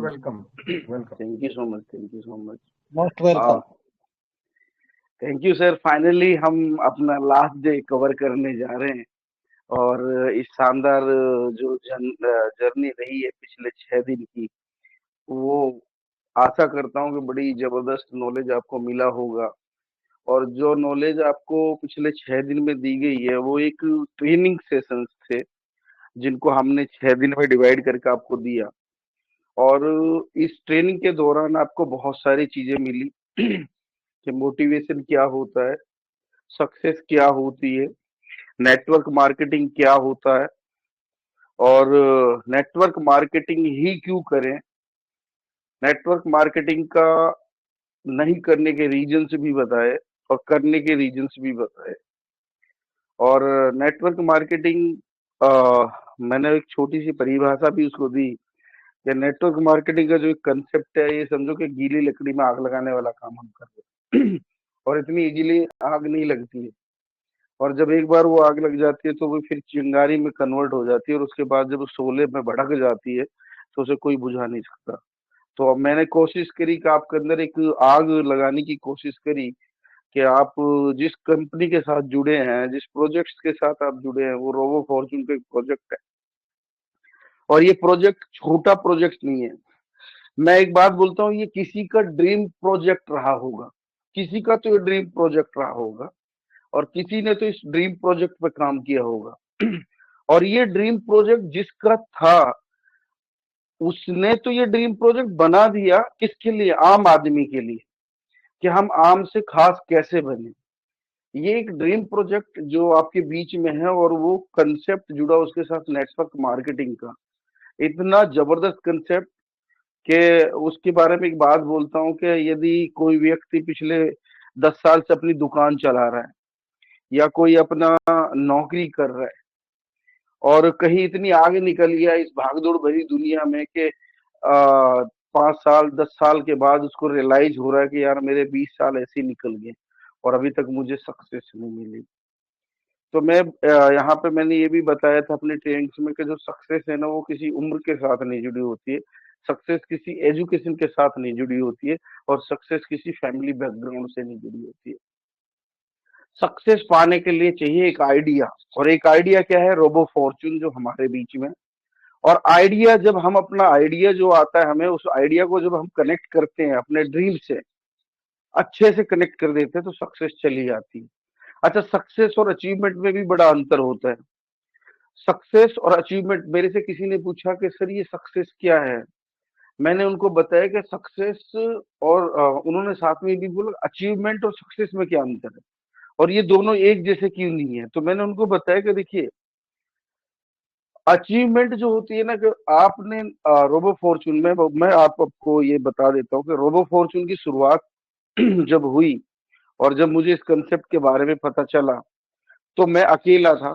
welcome. Welcome. Thank you so much. Thank you so much. Most welcome. Thank you sir. Finally हम अपना last day cover करने जा रहे हैं और इस शानदार जो जर्नी रही है पिछले 6 दिन की, वो आशा करता हूँ कि बड़ी जबरदस्त नॉलेज आपको मिला होगा। और जो नॉलेज आपको पिछले 6 दिन में दी गई है वो एक ट्रेनिंग सेशंस थे जिनको हमने 6 दिन में डिवाइड करके आपको दिया। और इस ट्रेनिंग के दौरान आपको बहुत सारी चीजें मिली कि मोटिवेशन क्या होता है, सक्सेस क्या होती है, नेटवर्क मार्केटिंग क्या होता है और नेटवर्क मार्केटिंग ही क्यों करें, नेटवर्क मार्केटिंग का नहीं करने के रीजन्स भी बताए और करने के रीजन्स भी बताए। और नेटवर्क मार्केटिंग मैंने एक छोटी सी परिभाषा भी उसको दी कि नेटवर्क मार्केटिंग का जो एक कंसेप्ट है, ये समझो कि गीली लकड़ी में आग लगाने वाला काम हम कर रहे हैं और इतनी इजीली आग नहीं लगती है। और जब एक बार वो आग लग जाती है तो वो फिर चिंगारी में कन्वर्ट हो जाती है और उसके बाद जब वो शोले में भड़क जाती है तो उसे कोई बुझा नहीं सकता। तो अब मैंने कोशिश करी कि आपके अंदर एक आग लगाने की कोशिश करी कि आप जिस कंपनी के साथ जुड़े हैं, जिस प्रोजेक्ट्स के साथ आप जुड़े हैं, वो रोबो फॉर्च्यून का एक प्रोजेक्ट है। और ये प्रोजेक्ट छोटा प्रोजेक्ट नहीं है। मैं एक बात बोलता हूँ, ये किसी का ड्रीम प्रोजेक्ट रहा होगा, किसी का तो ये ड्रीम प्रोजेक्ट रहा होगा और किसी ने तो इस ड्रीम प्रोजेक्ट पे काम किया होगा और ये ड्रीम प्रोजेक्ट जिसका था उसने तो ये ड्रीम प्रोजेक्ट बना दिया किसके लिए? आम आदमी के लिए, कि हम आम से खास कैसे बने। ये एक ड्रीम प्रोजेक्ट जो आपके बीच में है और वो कंसेप्ट जुड़ा उसके साथ नेटवर्क मार्केटिंग का, इतना जबरदस्त कंसेप्ट कि उसके बारे में एक बात बोलता हूँ कि यदि कोई व्यक्ति पिछले 10 साल से अपनी दुकान चला रहा है या कोई अपना नौकरी कर रहा है और कहीं इतनी आगे निकल गया इस भागदौड़ भरी दुनिया में कि 5 साल 10 साल के बाद उसको रियलाइज हो रहा है कि यार मेरे 20 साल ऐसे ही निकल गए और अभी तक मुझे सक्सेस नहीं मिली। तो मैं यहाँ पे मैंने ये भी बताया था अपने ट्रेनिंग्स में कि जो सक्सेस है ना, वो किसी उम्र के साथ नहीं जुड़ी होती है, सक्सेस किसी एजुकेशन के साथ नहीं जुड़ी होती है और सक्सेस किसी फैमिली बैकग्राउंड से नहीं जुड़ी होती है। सक्सेस पाने के लिए चाहिए एक आइडिया, और एक आइडिया क्या है? रोबो फॉर्च्यून जो हमारे बीच में। और आइडिया जब हम अपना आइडिया जो आता है हमें, उस आइडिया को जब हम कनेक्ट करते हैं अपने ड्रीम से, अच्छे से कनेक्ट कर देते हैं तो सक्सेस चली जाती है। अच्छा, सक्सेस और अचीवमेंट में भी बड़ा अंतर होता है। सक्सेस और अचीवमेंट, मेरे से किसी ने पूछा कि सर ये सक्सेस क्या है, मैंने उनको बताया कि सक्सेस और उन्होंने साथ में भी बोला अचीवमेंट और सक्सेस में क्या अंतर है और ये दोनों एक जैसे क्यों नहीं है। तो मैंने उनको बताया कि देखिए, अचीवमेंट जो होती है ना, कि आपने रोबो फॉर्च्यून में, मैं आपको ये बता देता हूँ कि रोबो फॉर्च्यून की शुरुआत जब हुई और जब मुझे इस कंसेप्ट के बारे में पता चला तो मैं अकेला था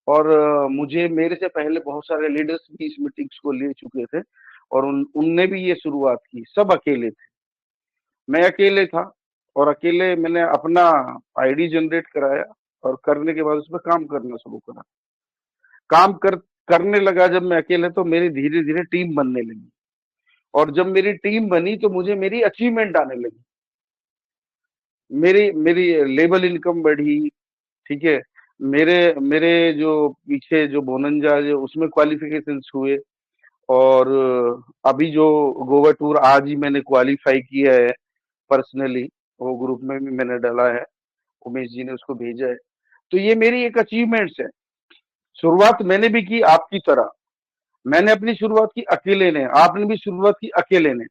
और मुझे मेरे से पहले बहुत सारे लीडर्स भी इस मीटिंग्स को ले चुके थे और उनने भी ये शुरुआत की, सब अकेले थे, मैं अकेले था और अकेले मैंने अपना आईडी जनरेट कराया और करने के बाद उस पर काम करना शुरू करा। करने लगा जब मैं अकेले, तो मेरी धीरे धीरे टीम बनने लगी और जब मेरी टीम बनी तो मुझे मेरी अचीवमेंट आने लगी, मेरी मेरी लेवल इनकम बढ़ी, ठीक है, मेरे मेरे जो पीछे जो बोनंजा जो उसमें क्वालिफिकेशन हुए और अभी जो गोवा टूर आज ही मैंने क्वालिफाई किया है पर्सनली, वो ग्रुप में भी मैंने डाला है, उमेश जी ने उसको भेजा है। तो ये मेरी एक अचीवमेंट्स है। शुरुआत मैंने भी की आपकी तरह, मैंने अपनी शुरुआत की अकेले ने, आपने भी शुरुआत की अकेले ने,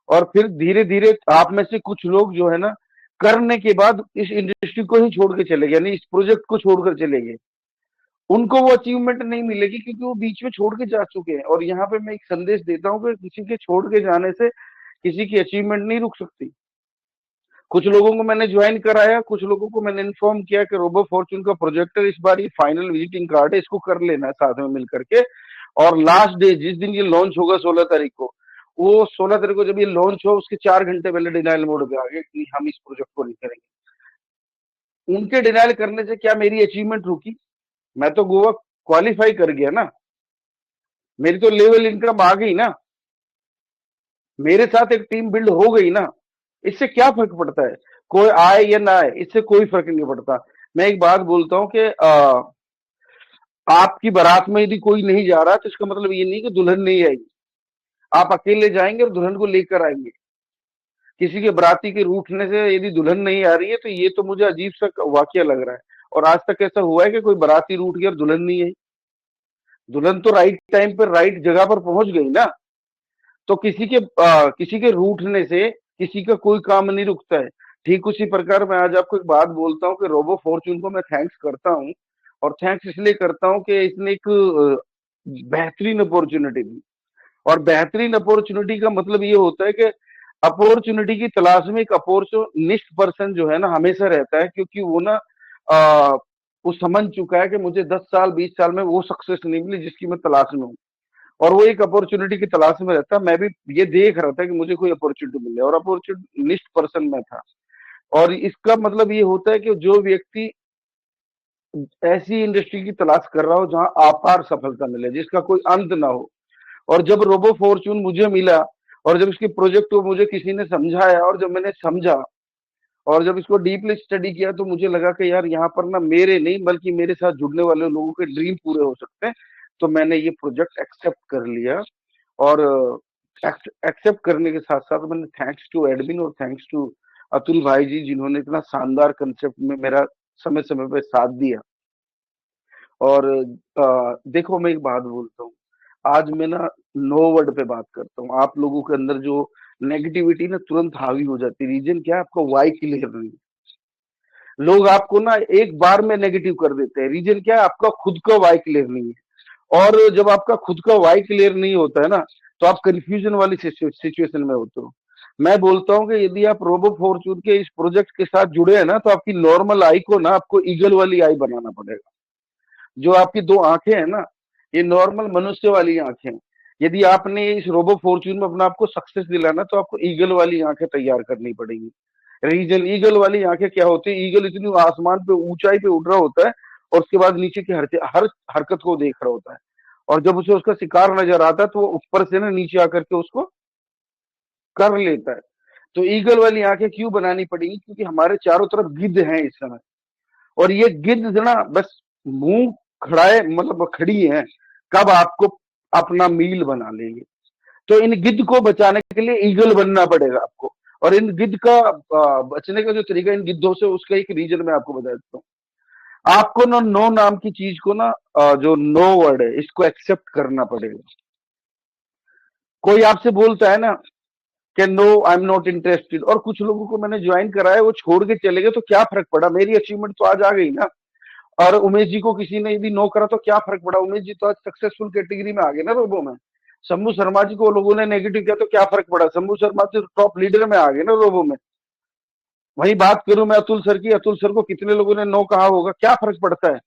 और फिर धीरे धीरे आप में से कुछ लोग जो है ना, करने के बाद इस इंडस्ट्री को ही छोड़ के चले गए, यानी इस प्रोजेक्ट को छोड़कर चले गए। उनको वो अचीवमेंट नहीं मिलेगी क्योंकि वो बीच में छोड़ के जा चुके हैं। और यहाँ पे मैं एक संदेश देता हूँ कि किसी के छोड़ के जाने से किसी की अचीवमेंट नहीं रुक सकती। कुछ लोगों को मैंने ज्वाइन कराया, कुछ लोगों को मैंने इन्फॉर्म किया कि रोबो फॉर्च्यून का प्रोजेक्टर इस बार ये फाइनल विजिटिंग कार्ड है, इसको कर लेना है साथ में मिल करके। और लास्ट डे जिस दिन ये लॉन्च होगा 16 तारीख को, वो 16 तारीख को जब ये लॉन्च हो उसके 4 घंटे पहले डिनाइल मोड पे आ गए कि हम इस प्रोजेक्ट को नहीं करेंगे। उनके डिनाइल करने से क्या मेरी अचीवमेंट रुकी? मैं तो गोवा क्वालिफाई कर गया ना, मेरी तो लेवल इनकम आ गई ना। मेरे साथ एक टीम बिल्ड हो गई ना, इससे क्या फर्क पड़ता है, कोई आए या ना आए, इससे कोई फर्क नहीं पड़ता। मैं एक बात बोलता हूँ कि आपकी बारात में यदि कोई नहीं जा रहा तो इसका मतलब ये नहीं कि दुल्हन नहीं आएगी। आप अकेले जाएंगे और दुल्हन को लेकर आएंगे। किसी के बराती के रूठने से यदि दुल्हन नहीं आ रही है तो ये तो मुझे अजीब सा वाकया लग रहा है। और आज तक ऐसा हुआ है कि कोई बराती रूठ गया और दुल्हन नहीं आई? दुल्हन तो राइट टाइम पर राइट जगह पर पहुंच गई ना। तो किसी के रूठने से किसी का कोई काम नहीं रुकता है। ठीक उसी प्रकार मैं आज आपको एक बात बोलता हूँ कि रोबो फॉर्च्यून को मैं थैंक्स करता हूँ। और थैंक्स इसलिए करता हूँ कि इसने एक बेहतरीन अपॉर्चुनिटी दी। और बेहतरीन अपॉर्चुनिटी का मतलब ये होता है कि अपॉर्चुनिटी की तलाश में एक अपॉर्चुनिस्ट पर्सन जो है ना हमेशा रहता है, क्योंकि वो ना वो समझ चुका है कि मुझे 10 साल 20 साल में वो सक्सेस नहीं मिली जिसकी मैं तलाश में हूँ। और वो एक अपॉर्चुनिटी की तलाश में रहता। मैं भी ये देख रहा था कि मुझे कोई अपॉर्चुनिटी मिले, और अपॉर्चुनिस्ट पर्सन मैं था। और इसका मतलब ये होता है कि जो व्यक्ति ऐसी इंडस्ट्री की तलाश कर रहा हो जहां अपार सफलता मिले, जिसका कोई अंत ना हो। और जब रोबो फॉर्च्यून मुझे मिला, और जब इसके प्रोजेक्ट को मुझे किसी ने समझाया, और जब मैंने समझा, और जब इसको डीपली स्टडी किया, तो मुझे लगा कि यार यहाँ पर ना मेरे नहीं बल्कि मेरे साथ जुड़ने वाले लोगों के ड्रीम पूरे हो सकते हैं। तो मैंने ये प्रोजेक्ट एक्सेप्ट कर लिया। और एक्सेप्ट करने के साथ साथ मैंने थैंक्स टू एडमिन और थैंक्स टू अतुल भाई जी, जिन्होंने इतना शानदार कंसेप्ट में मेरा समय समय पे साथ दिया। और देखो मैं एक बात बोलता हूँ, आज मैं ना नो वर्ड पे बात करता हूँ। आप लोगों के अंदर जो नेगेटिविटी ना तुरंत हावी हो जाती है, रीजन क्या है, आपका वाई क्लियर नहीं है। लोग आपको ना एक बार में नेगेटिव कर देते हैं, रीजन क्या है, आपका खुद का वाई क्लियर नहीं है। और जब आपका खुद का वाई क्लियर नहीं होता है ना, तो आप कंफ्यूजन वाली सिचुएशन में होते हो। मैं बोलता हूँ कि यदि आप रोबो फॉर्च्यून के इस प्रोजेक्ट के साथ जुड़े हैं ना, तो आपकी नॉर्मल आई को ना आपको ईगल वाली आई बनाना पड़ेगा। जो आपकी दो आंखें हैं ना, ये नॉर्मल मनुष्य वाली आंखें हैं। यदि आपने इस रोबो फॉर्च्यून में अपना आपको सक्सेस दिलाना, तो आपको ईगल वाली आंखें तैयार करनी पड़ेगी। रीजन ईगल वाली आंखें क्या होती है, ईगल इतनी आसमान पे ऊंचाई पे उड़ रहा होता है, और उसके बाद नीचे की हर हरकत को देख रहा होता है। और जब उसे उसका शिकार नजर आता है, तो वो ऊपर से ना नीचे आकर के उसको कर लेता है। तो ईगल वाली आंखें क्यों बनानी पड़ेगी, क्योंकि हमारे चारों तरफ गिद्ध हैं इस समय। और ये गिद्ध ना बस मुंह खड़ाए मतलब खड़ी है, कब आपको अपना मील बना लेंगे। तो इन गिद्ध को बचाने के लिए ईगल बनना पड़ेगा आपको। और इन गिद्ध का बचने का जो तरीका इन गिद्धों से, उसका एक रीजन मैं आपको बता देता हूँ। आपको ना नो नाम की चीज को ना जो नो वर्ड है, इसको एक्सेप्ट करना पड़ेगा। कोई आपसे बोलता है ना कि no I am not interested, और कुछ लोगों को मैंने ज्वाइन कराया, वो छोड़ के चले गए, तो क्या फर्क पड़ा, मेरी अचीवमेंट तो आज आ गई ना। और उमेश जी को किसी ने यदि नो करा तो क्या फर्क पड़ा, उमेश जी तो आज सक्सेसफुल कैटेगरी में आ गए ना रोबो में। शंभू शर्मा जी को लोगों ने नेगेटिव किया तो क्या फर्क पड़ा, शंभू शर्मा जी टॉप लीडर में आ गए ना रोबो में। वही बात करूं मैं अतुल सर की, अतुल सर को कितने लोगों ने नो कहा होगा, क्या फर्क पड़ता है।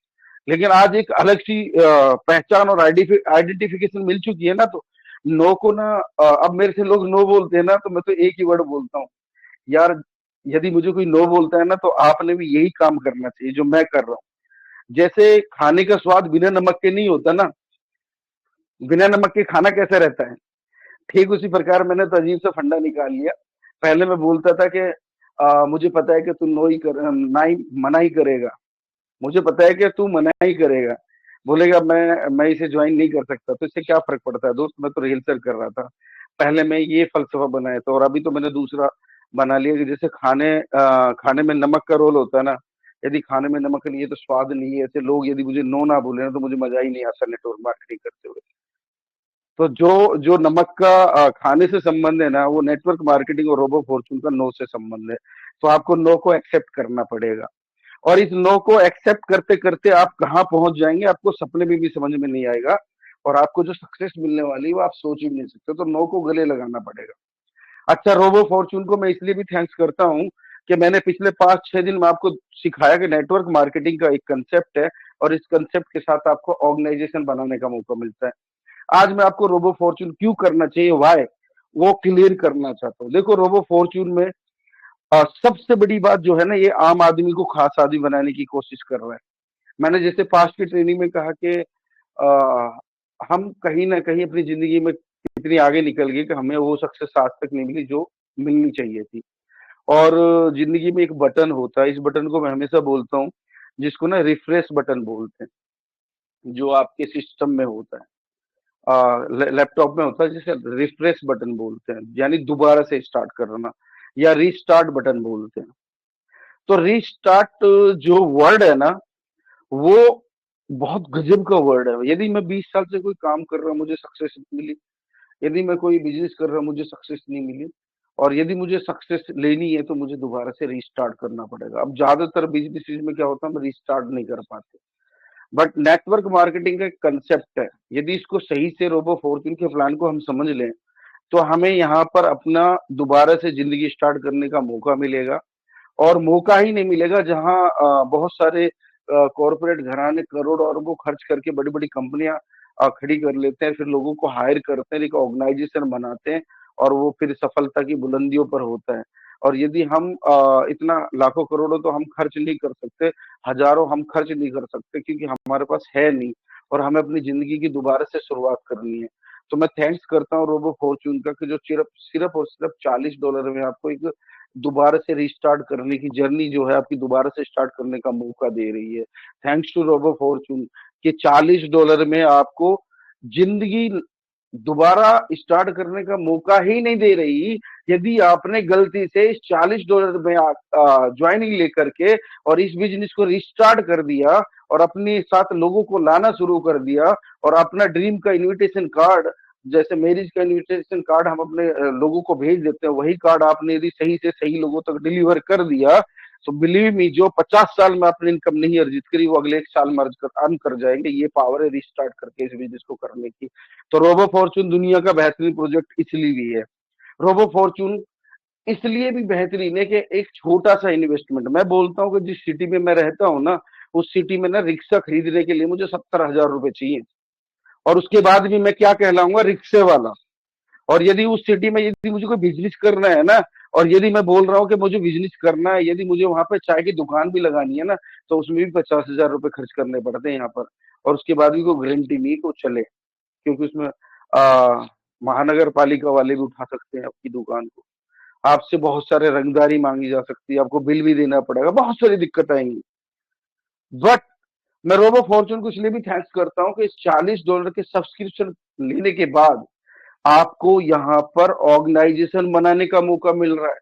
लेकिन आज एक अलग सी पहचान और आइडेंटिफिकेशन मिल चुकी है ना। तो नो को ना अब मेरे से लोग नो बोलते हैं ना, तो मैं तो एक ही वर्ड बोलता हूँ, यार यदि मुझे कोई नो बोलता है ना, तो आपने भी यही काम करना चाहिए जो मैं कर रहा हूँ। जैसे खाने का स्वाद बिना नमक के नहीं होता ना, बिना नमक के खाना कैसा रहता है, ठीक उसी प्रकार मैंने तो अजीब सा फंडा निकाल लिया। पहले मैं बोलता था कि मुझे पता है कि तू नो ही कर ना ही मना ही करेगा, मुझे पता है कि तू मना ही करेगा, बोलेगा मैं इसे ज्वाइन नहीं कर सकता, तो इससे क्या फर्क पड़ता है दोस्त, मैं तो रिहर्सल कर रहा था। पहले मैं ये फलसफा बनाया था, और अभी तो मैंने दूसरा बना लिया कि जैसे खाने में नमक का रोल होता है ना, यदि खाने में नमक नहीं है तो स्वाद नहीं है। ऐसे लोग यदि मुझे नो ना बोले ना, तो मुझे मजा ही नहीं आता नेटवर्क मार्केटिंग करते हुए। तो जो जो नमक का खाने से संबंध है ना, वो नेटवर्क मार्केटिंग और रोबो फॉर्चून का नो से संबंध है। तो आपको नो को एक्सेप्ट करना पड़ेगा। और इस नो को एक्सेप्ट करते करते आप कहाँ पहुंच जाएंगे, आपको सपने में भी समझ में नहीं आएगा। और आपको जो सक्सेस मिलने वाली है वो आप सोच ही नहीं सकते। तो नो को गले लगाना पड़ेगा। अच्छा, रोबो फॉर्चून को मैं इसलिए भी थैंक्स करता हूँ कि मैंने पिछले 5-6 दिन में आपको सिखाया कि नेटवर्क मार्केटिंग का एक कंसेप्ट है, और इस कंसेप्ट के साथ आपको ऑर्गेनाइजेशन बनाने का मौका मिलता है। आज मैं आपको रोबो फॉर्च्यून क्यों करना चाहिए, वाई, वो क्लियर करना चाहता हूँ। देखो रोबो फॉर्च्यून में सबसे बड़ी बात जो है ना, ये आम आदमी को खास आदमी बनाने की कोशिश कर रहा है। मैंने जैसे पास्ट की ट्रेनिंग में कहा कि हम कहीं ना कहीं अपनी जिंदगी में इतनी आगे निकल गए कि हमें वो सक्सेस आज तक नहीं मिली जो मिलनी चाहिए थी। और जिंदगी में एक बटन होता है, इस बटन को मैं हमेशा बोलता हूँ, जिसको ना रिफ्रेश बटन बोलते हैं, जो आपके सिस्टम में होता है, लैपटॉप में होता है, जिसे रिफ्रेश बटन बोलते हैं, यानी दोबारा से स्टार्ट करना, या रीस्टार्ट बटन बोलते हैं। तो रीस्टार्ट जो वर्ड है ना, वो बहुत गजब का वर्ड है। यदि मैं 20 साल से कोई काम कर रहा हूँ, मुझे सक्सेस मिली, यदि मैं कोई बिजनेस कर रहा हूँ, मुझे सक्सेस नहीं मिली, और यदि मुझे सक्सेस लेनी है तो मुझे दोबारा से रीस्टार्ट करना पड़ेगा। अब ज्यादातर बिजनेस में क्या होता है, हम रीस्टार्ट नहीं कर पाते। बट नेटवर्क मार्केटिंग का एक कंसेप्ट है, यदि इसको सही से रोबो फॉर्च्यून के प्लान को हम समझ लें, तो हमें यहाँ पर अपना दोबारा से जिंदगी स्टार्ट करने का मौका मिलेगा। और मौका ही नहीं मिलेगा जहाँ बहुत सारे कॉरपोरेट घराने करोड़ अरबों खर्च करके बड़ी बड़ी कंपनियां खड़ी कर लेते हैं, फिर लोगों को हायर करते हैं, एक ऑर्गेनाइजेशन बनाते हैं, और वो फिर सफलता की बुलंदियों पर होता है। और यदि हम इतना लाखों करोड़ों तो हम खर्च नहीं कर सकते, हजारों हम खर्च नहीं कर सकते, क्योंकि हमारे पास है नहीं, और हमें अपनी जिंदगी की दोबारा से शुरुआत करनी है। तो मैं थैंक्स करता हूँ रोबो फॉर्च्यून का, कि जो सिर्फ सिर्फ और सिर्फ $40 में आपको एक दोबारा से रिस्टार्ट करने की जर्नी जो है, आपकी दोबारा से स्टार्ट करने का मौका दे रही है। थैंक्स टू रोबो फॉर्च्यून, कि $40 में आपको जिंदगी दोबारा स्टार्ट करने का मौका ही नहीं दे रही। यदि आपने गलती से इस $40 में ज्वाइनिंग लेकर के और इस बिजनेस को रिस्टार्ट कर दिया, और अपने साथ लोगों को लाना शुरू कर दिया, और अपना ड्रीम का इनविटेशन कार्ड, जैसे मैरिज का इनविटेशन कार्ड हम अपने लोगों को भेज देते हैं, वही कार्ड आपने यदि सही से सही लोगों तक डिलीवर कर दिया, तो बिलीव मी, जो 50 साल में आपने इनकम नहीं अर्जित करी, वो अगले 1 साल में अर्न कर जाएंगे। ये पावर है रिस्टार्ट करके इस बिजनेस को करने की। तो रोबो फॉर्च्यून दुनिया का बेहतरीन प्रोजेक्ट इसलिए भी है। रोबो फॉर्च्यून इसलिए भी बेहतरीन है कि एक छोटा सा इन्वेस्टमेंट, मैं बोलता हूँ कि जिस सिटी में मैं रहता हूँ ना, उस सिटी में ना रिक्शा खरीदने के लिए मुझे 70,000 रुपए चाहिए, और उसके बाद भी मैं क्या कहलाऊंगा, रिक्शे वाला। और यदि उस सिटी में यदि मुझे कोई बिजनेस करना है ना, और यदि मैं बोल रहा हूँ कि मुझे बिजनेस करना है, यदि मुझे वहां पे चाय की दुकान भी लगानी है ना, तो उसमें भी 50,000 रुपए खर्च करने पड़ते हैं यहाँ पर। और उसके बाद भी कोई गारंटी नहीं को चले, क्योंकि उसमें महानगर पालिका वाले भी उठा सकते हैं आपकी दुकान को, आपसे बहुत सारे रंगदारी मांगी जा सकती है, आपको बिल भी देना पड़ेगा, बहुत सारी दिक्कत आएंगी। बट मैं रोबो फॉर्च्यून को इसलिए भी थैंक्स करता हूँ कि इस $40 के सब्सक्रिप्शन लेने के बाद आपको यहाँ पर ऑर्गेनाइजेशन बनाने का मौका मिल रहा है।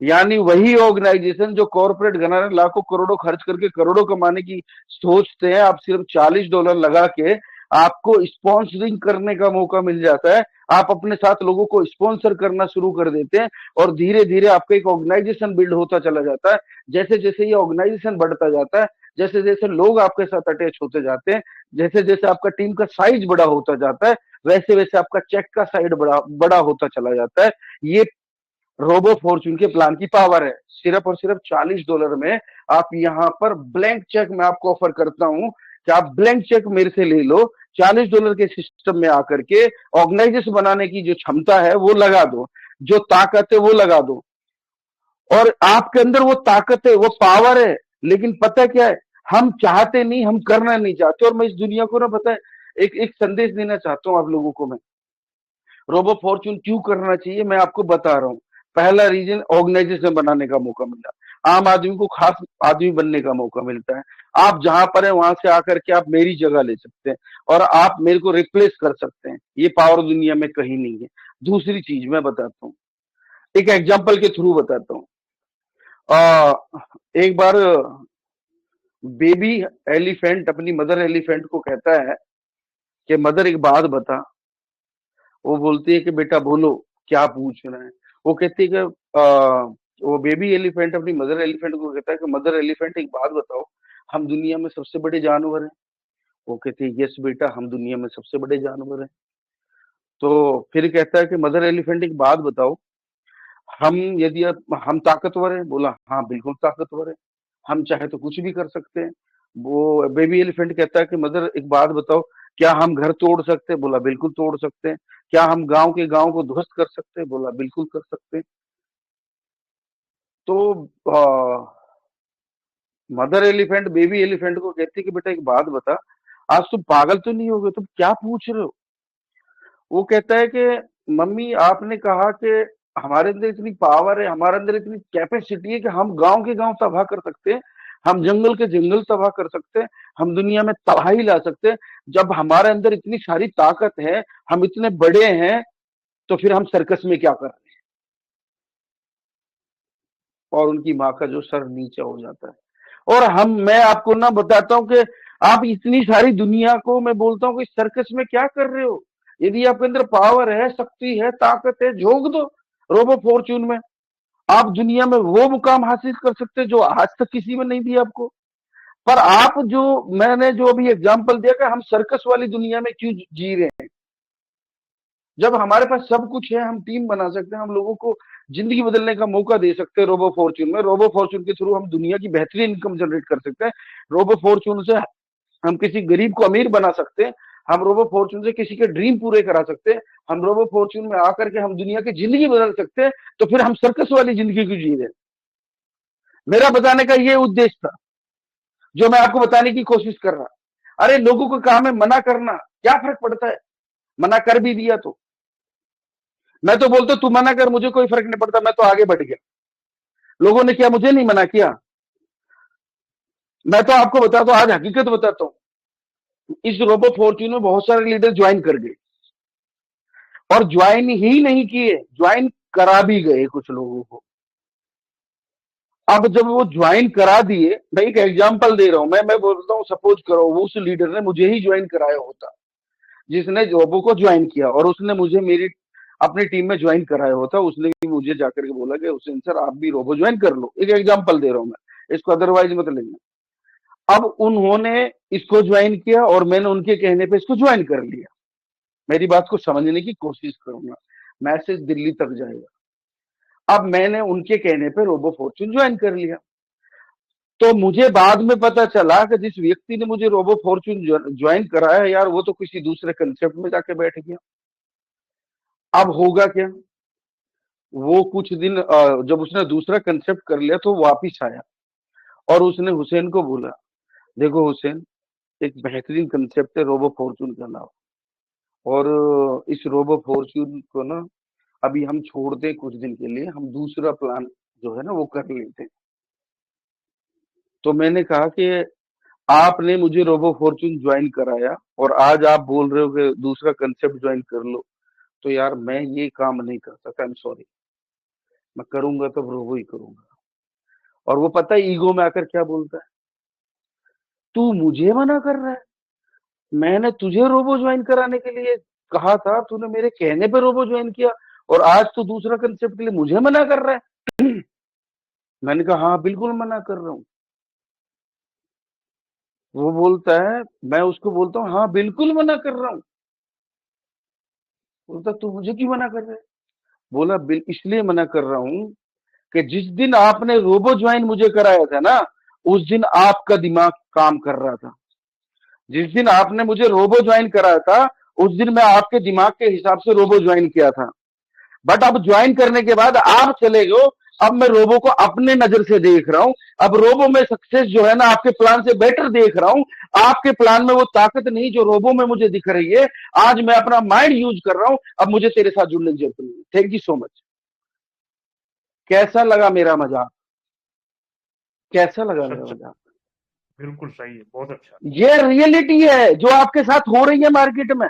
यानी वही ऑर्गेनाइजेशन जो कॉर्पोरेट घराने लाखों करोड़ों खर्च करके करोड़ों कमाने की सोचते हैं, आप सिर्फ $40 लगा के आपको स्पॉन्सरिंग करने का मौका मिल जाता है। आप अपने साथ लोगों को स्पॉन्सर करना शुरू कर देते हैं, और धीरे धीरे आपका एक ऑर्गेनाइजेशन बिल्ड होता चला जाता है। जैसे जैसे ये ऑर्गेनाइजेशन बढ़ता जाता है, जैसे जैसे लोग आपके साथ अटैच होते जाते हैं, जैसे जैसे आपका टीम का साइज बड़ा होता जाता है, वैसे वैसे आपका चेक का साइड बड़ा बड़ा होता चला जाता है। ये रोबो फॉर्च्यून के प्लान की पावर है। सिर्फ और सिर्फ $40 में आप यहाँ पर ब्लैंक चेक मैं आपको ऑफर करता हूं, कि आप ब्लैंक चेक मेरे से ले लो, $40 के सिस्टम में आकर के ऑर्गेनाइजेशन बनाने की जो क्षमता है वो लगा दो, जो ताकत है वो लगा दो। और आपके अंदर वो ताकत है, वो पावर है, लेकिन पता क्या है, हम चाहते नहीं, हम करना नहीं चाहते। और मैं इस दुनिया को ना, पता है, एक एक संदेश देना चाहता हूँ आप लोगों को मैं, रोबो फॉर्च्यून क्यों करना चाहिए मैं आपको बता रहा हूँ। पहला रीजन, ऑर्गेनाइजेशन बनाने का मौका मिला, आम आदमी को खास आदमी बनने का मौका मिलता है। आप जहां पर है वहां से आकर के आप मेरी जगह ले सकते हैं, और आप मेरे को रिप्लेस कर सकते हैं। ये पावर दुनिया में कहीं नहीं है। दूसरी चीज मैं बताता हूँ, एक एग्जाम्पल के थ्रू बताता हूँ। एक बार बेबी एलिफेंट अपनी मदर एलिफेंट को कहता है कि मदर एक बात बता। वो बोलती है कि बेटा बोलो, क्या पूछना है। वो कहती है कि वो बेबी एलिफेंट अपनी मदर एलिफेंट को कहता है कि मदर एलिफेंट एक बात बताओ, हम दुनिया में सबसे बड़े जानवर हैं। वो कहती है यस बेटा, हम दुनिया में सबसे बड़े जानवर हैं। तो फिर कहता है कि मदर एलिफेंट एक बात बताओ, हम यदि हम ताकतवर हैं। बोला हाँ बिल्कुल ताकतवर है, हम चाहे तो कुछ भी कर सकते हैं। वो बेबी एलिफेंट कहता है कि मदर एक बात बताओ, क्या हम घर तोड़ सकते हैं। बोला बिल्कुल तोड़ सकते हैं। क्या हम गांव के गांव को ध्वस्त कर सकते हैं। बोला बिल्कुल कर सकते हैं। तो मदर एलिफेंट बेबी एलिफेंट को कहती है कि बेटा एक बात बता, आज तुम पागल तो नहीं हो गए, तुम क्या पूछ रहे हो। वो कहता है कि मम्मी आपने कहा कि हमारे अंदर इतनी पावर है, हमारे अंदर इतनी कैपेसिटी है कि हम गांव के गांव तबाह कर सकते हैं, हम जंगल के जंगल तबाह कर सकते हैं, हम दुनिया में तबाही ला सकते हैं। जब हमारे अंदर इतनी सारी ताकत है, हम इतने बड़े हैं, तो फिर हम सर्कस में क्या कर रहे हैं? और उनकी माँ का जो सर नीचा हो जाता है। और मैं आपको ना बताता हूं कि आप इतनी सारी दुनिया को, मैं बोलता हूँ कि सर्कस में क्या कर रहे हो? यदि आपके अंदर पावर है, शक्ति है, ताकत है, झोंक दो रोबो फॉर्च्यून में। आप दुनिया में वो मुकाम हासिल कर सकते हैं जो आज तक किसी में नहीं दिया आपको। पर आप जो, मैंने जो अभी एग्जांपल दिया कि हम सर्कस वाली दुनिया में क्यों जी रहे हैं, जब हमारे पास सब कुछ है, हम टीम बना सकते हैं, हम लोगों को जिंदगी बदलने का मौका दे सकते हैं। रोबो फॉर्च्यून में, रोबो फॉर्च्यून के थ्रू हम दुनिया की बेहतरीन इनकम जनरेट कर सकते हैं। रोबो फॉर्च्यून से हम किसी गरीब को अमीर बना सकते हैं। हम रोबो फॉर्च्यून से किसी के ड्रीम पूरे करा सकते हैं। हम रोबो फॉर्च्यून में आकर के हम दुनिया की जिंदगी बदल सकते हैं। तो फिर हम सर्कस वाली जिंदगी क्यों जी रहे हैं? मेरा बताने का ये उद्देश्य था, जो मैं आपको बताने की कोशिश कर रहा। अरे लोगों को काम है मना करना, क्या फर्क पड़ता है? मना कर भी दिया तो मैं तो बोलता तू मना कर, मुझे कोई फर्क नहीं पड़ता, मैं तो आगे बढ़ गया। लोगों ने क्या मुझे नहीं मना किया? मैं तो आपको बताता हूं, आज हकीकत बताता हूं। इस रोबो फॉर्च्यून में बहुत सारे लीडर ज्वाइन कर गए, और ज्वाइन ही नहीं किए, ज्वाइन करा भी गए कुछ लोगों को। अब जब वो ज्वाइन करा दिए, मैं एक एग्जांपल दे रहा हूं, मैं बोलता हूं सपोज करो वो उस लीडर ने मुझे ही ज्वाइन कराया होता, जिसने रोबो को ज्वाइन किया, और उसने मुझे मेरी अपनी टीम में ज्वाइन कराया होता, उसने भी मुझे जाकर के बोला कि हुसैन सर आप भी रोबो ज्वाइन कर लो। एक एग्जांपल दे रहा हूं मैं, इसको अदरवाइज मत लेना। अब उन्होंने इसको ज्वाइन किया और मैंने उनके कहने पे इसको ज्वाइन कर लिया। मेरी बात को समझने की कोशिश करूंगा, मैसेज दिल्ली तक जाएगा। अब मैंने उनके कहने पे रोबो फॉर्च्यून ज्वाइन कर लिया। तो मुझे बाद में पता चला कि जिस व्यक्ति ने मुझे रोबो फॉर्च्यून ज्वाइन कराया, यार वो तो किसी दूसरे कंसेप्ट में जाके बैठ गया। अब होगा क्या? वो कुछ दिन जब उसने दूसरा कंसेप्ट कर लिया तो वापिस आया, और उसने हुसैन को बोला, देखो हुसैन, एक बेहतरीन कंसेप्ट है रोबो फॉर्च्यून का नाम, और इस रोबो फॉर्च्यून को ना अभी हम छोड़ दें कुछ दिन के लिए, हम दूसरा प्लान जो है ना वो कर लेते हैं। तो मैंने कहा कि आपने मुझे रोबो फॉर्च्यून ज्वाइन कराया, और आज आप बोल रहे हो कि दूसरा कंसेप्ट ज्वाइन कर लो, तो यार मैं ये काम नहीं कर सकता, आई एम सॉरी। मैं करूंगा तो रोबो ही करूंगा। और वो पता है ईगो में आकर क्या बोलता है, तू मुझे मना कर रहा है? मैंने तुझे रोबो ज्वाइन कराने के लिए कहा था, तूने मेरे कहने पे रोबो ज्वाइन किया, और आज तू दूसरा कंसेप्ट के लिए मुझे मना कर रहा है। मैंने कहा हाँ बिल्कुल मना कर रहा हूँ। वो बोलता है, मैं उसको बोलता हूँ हाँ बिल्कुल मना कर रहा हूँ। बोलता तू मुझे क्यों मना कर रहा है? बोला इसलिए मना कर रहा हूँ कि जिस दिन आपने रोबो ज्वाइन मुझे कराया था ना, उस दिन आपका दिमाग काम कर रहा था। जिस दिन आपने मुझे रोबो ज्वाइन कराया था, उस दिन मैं आपके दिमाग के हिसाब से रोबो ज्वाइन किया था। बट अब ज्वाइन करने के बाद आप चले गए, अब मैं रोबो को अपने नजर से देख रहा हूं। अब रोबो में सक्सेस जो है ना आपके प्लान से बेटर देख रहा हूं। आपके प्लान में वो ताकत नहीं जो रोबो में मुझे दिख रही है। आज मैं अपना माइंड यूज कर रहा हूं, अब मुझे तेरे साथ जुड़ने की जरूरत नहीं। Thank you so much. कैसा लगा मेरा मजाक? कैसा लगा मेरा सच, मजाक? बिल्कुल सही है, बहुत अच्छा। ये रियलिटी है जो आपके साथ हो रही है मार्केट में।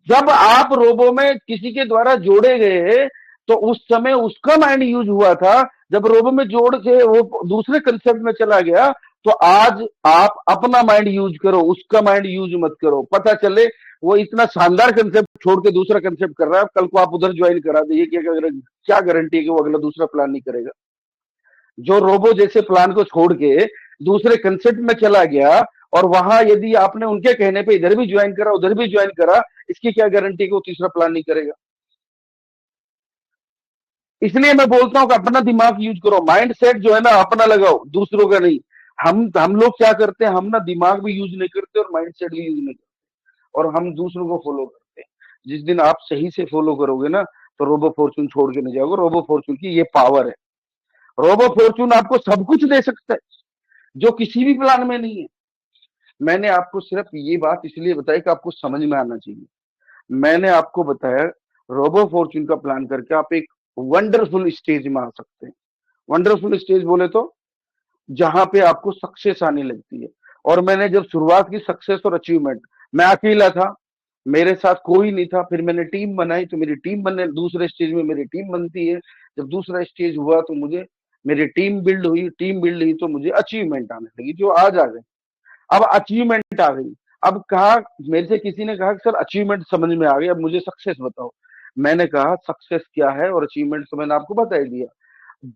जब आप रोबो में किसी के द्वारा जोड़े गए, तो उस समय उसका माइंड यूज हुआ था। जब रोबो में जोड़ के वो दूसरे कंसेप्ट में चला गया, तो आज आप अपना माइंड यूज करो, उसका माइंड यूज मत करो। पता चले वो इतना शानदार कंसेप्ट छोड़ के दूसरा कंसेप्ट कर रहा है, कल को आप उधर ज्वाइन करा दीजिए, क्या गारंटी है कि वो अगला दूसरा प्लान नहीं करेगा? जो रोबो जैसे प्लान को छोड़ के दूसरे कंसेप्ट में चला गया, और वहां यदि आपने उनके कहने पे इधर भी ज्वाइन करा उधर भी ज्वाइन करा, इसकी क्या गारंटी है कि वो तीसरा प्लान नहीं करेगा? इसलिए मैं बोलता हूं कि अपना दिमाग यूज करो, माइंड सेट जो है ना अपना लगाओ, दूसरों का नहीं। हम लोग क्या करते हैं, हम ना दिमाग भी यूज नहीं करते और माइंड सेट भी यूज नहीं करते, और हम दूसरों को फॉलो करते हैं। जिस दिन आप सही से फॉलो करोगे ना, तो रोबो फॉर्चून छोड़ के नहीं जाओगे। रोबो फॉर्चून की ये पावर है। रोबो फॉर्चून आपको सब कुछ दे सकता है जो किसी भी प्लान में नहीं है। मैंने आपको सिर्फ ये बात इसलिए बताई कि आपको समझ में आना चाहिए। मैंने आपको बताया रोबो फॉर्च्यून का प्लान करके आप एक वंडरफुल स्टेज में आ सकते हैं। वंडरफुल स्टेज बोले तो जहां पे आपको सक्सेस आने लगती है। और मैंने जब शुरुआत की सक्सेस और अचीवमेंट, मैं अकेला था, मेरे साथ कोई नहीं था, फिर मैंने टीम बनाई तो मेरी टीम बनने, दूसरे स्टेज में मेरी टीम बनती है। जब दूसरा स्टेज हुआ तो मुझे मेरी टीम बिल्ड हुई तो मुझे अचीवमेंट आने लगी जो आज आ गई। अब अचीवमेंट आ गई। अब कहा, मेरे से किसी ने कहा कि सर अचीवमेंट समझ में आ गई, अब मुझे सक्सेस बताओ। मैंने कहा सक्सेस क्या है और अचीवमेंट तो मैंने आपको बता ही दिया।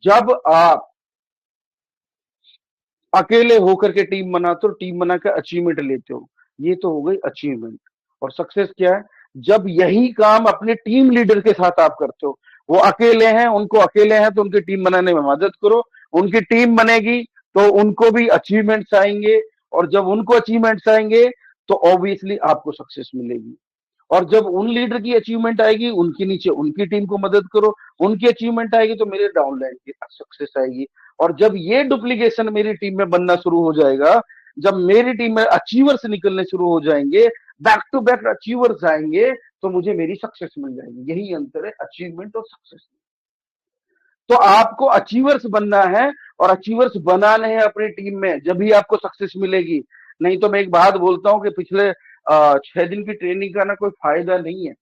जब आप अकेले होकर के टीम बनाते हो, टीम बना के अचीवमेंट लेते हो, ये तो हो गई अचीवमेंट। और सक्सेस क्या है? जब यही काम अपने टीम लीडर के साथ आप करते हो, वो अकेले हैं, उनको अकेले हैं तो उनकी टीम बनाने में मदद करो, उनकी टीम बनेगी तो उनको भी अचीवमेंट्स आएंगे, और जब उनको अचीवमेंट्स आएंगे तो ऑब्वियसली आपको सक्सेस मिलेगी। और जब उन लीडर की अचीवमेंट आएगी, उनके नीचे उनकी टीम को मदद करो, उनकी अचीवमेंट आएगी तो मेरे डाउनलाइन की सक्सेस आएगी। और जब ये डुप्लीकेशन मेरी टीम में बनना शुरू हो जाएगा, जब मेरी टीम में अचीवर्स निकलने शुरू हो जाएंगे, बैक टू बैक अचीवर्स आएंगे, तो मुझे मेरी सक्सेस मिल जाएगी। यही अंतर है अचीवमेंट और सक्सेस। तो आपको अचीवर्स बनना है, और अचीवर्स बनाने हैं अपनी टीम में, जब भी आपको सक्सेस मिलेगी। नहीं तो मैं एक बात बोलता हूं कि पिछले 6 दिन की ट्रेनिंग का ना कोई फायदा नहीं है।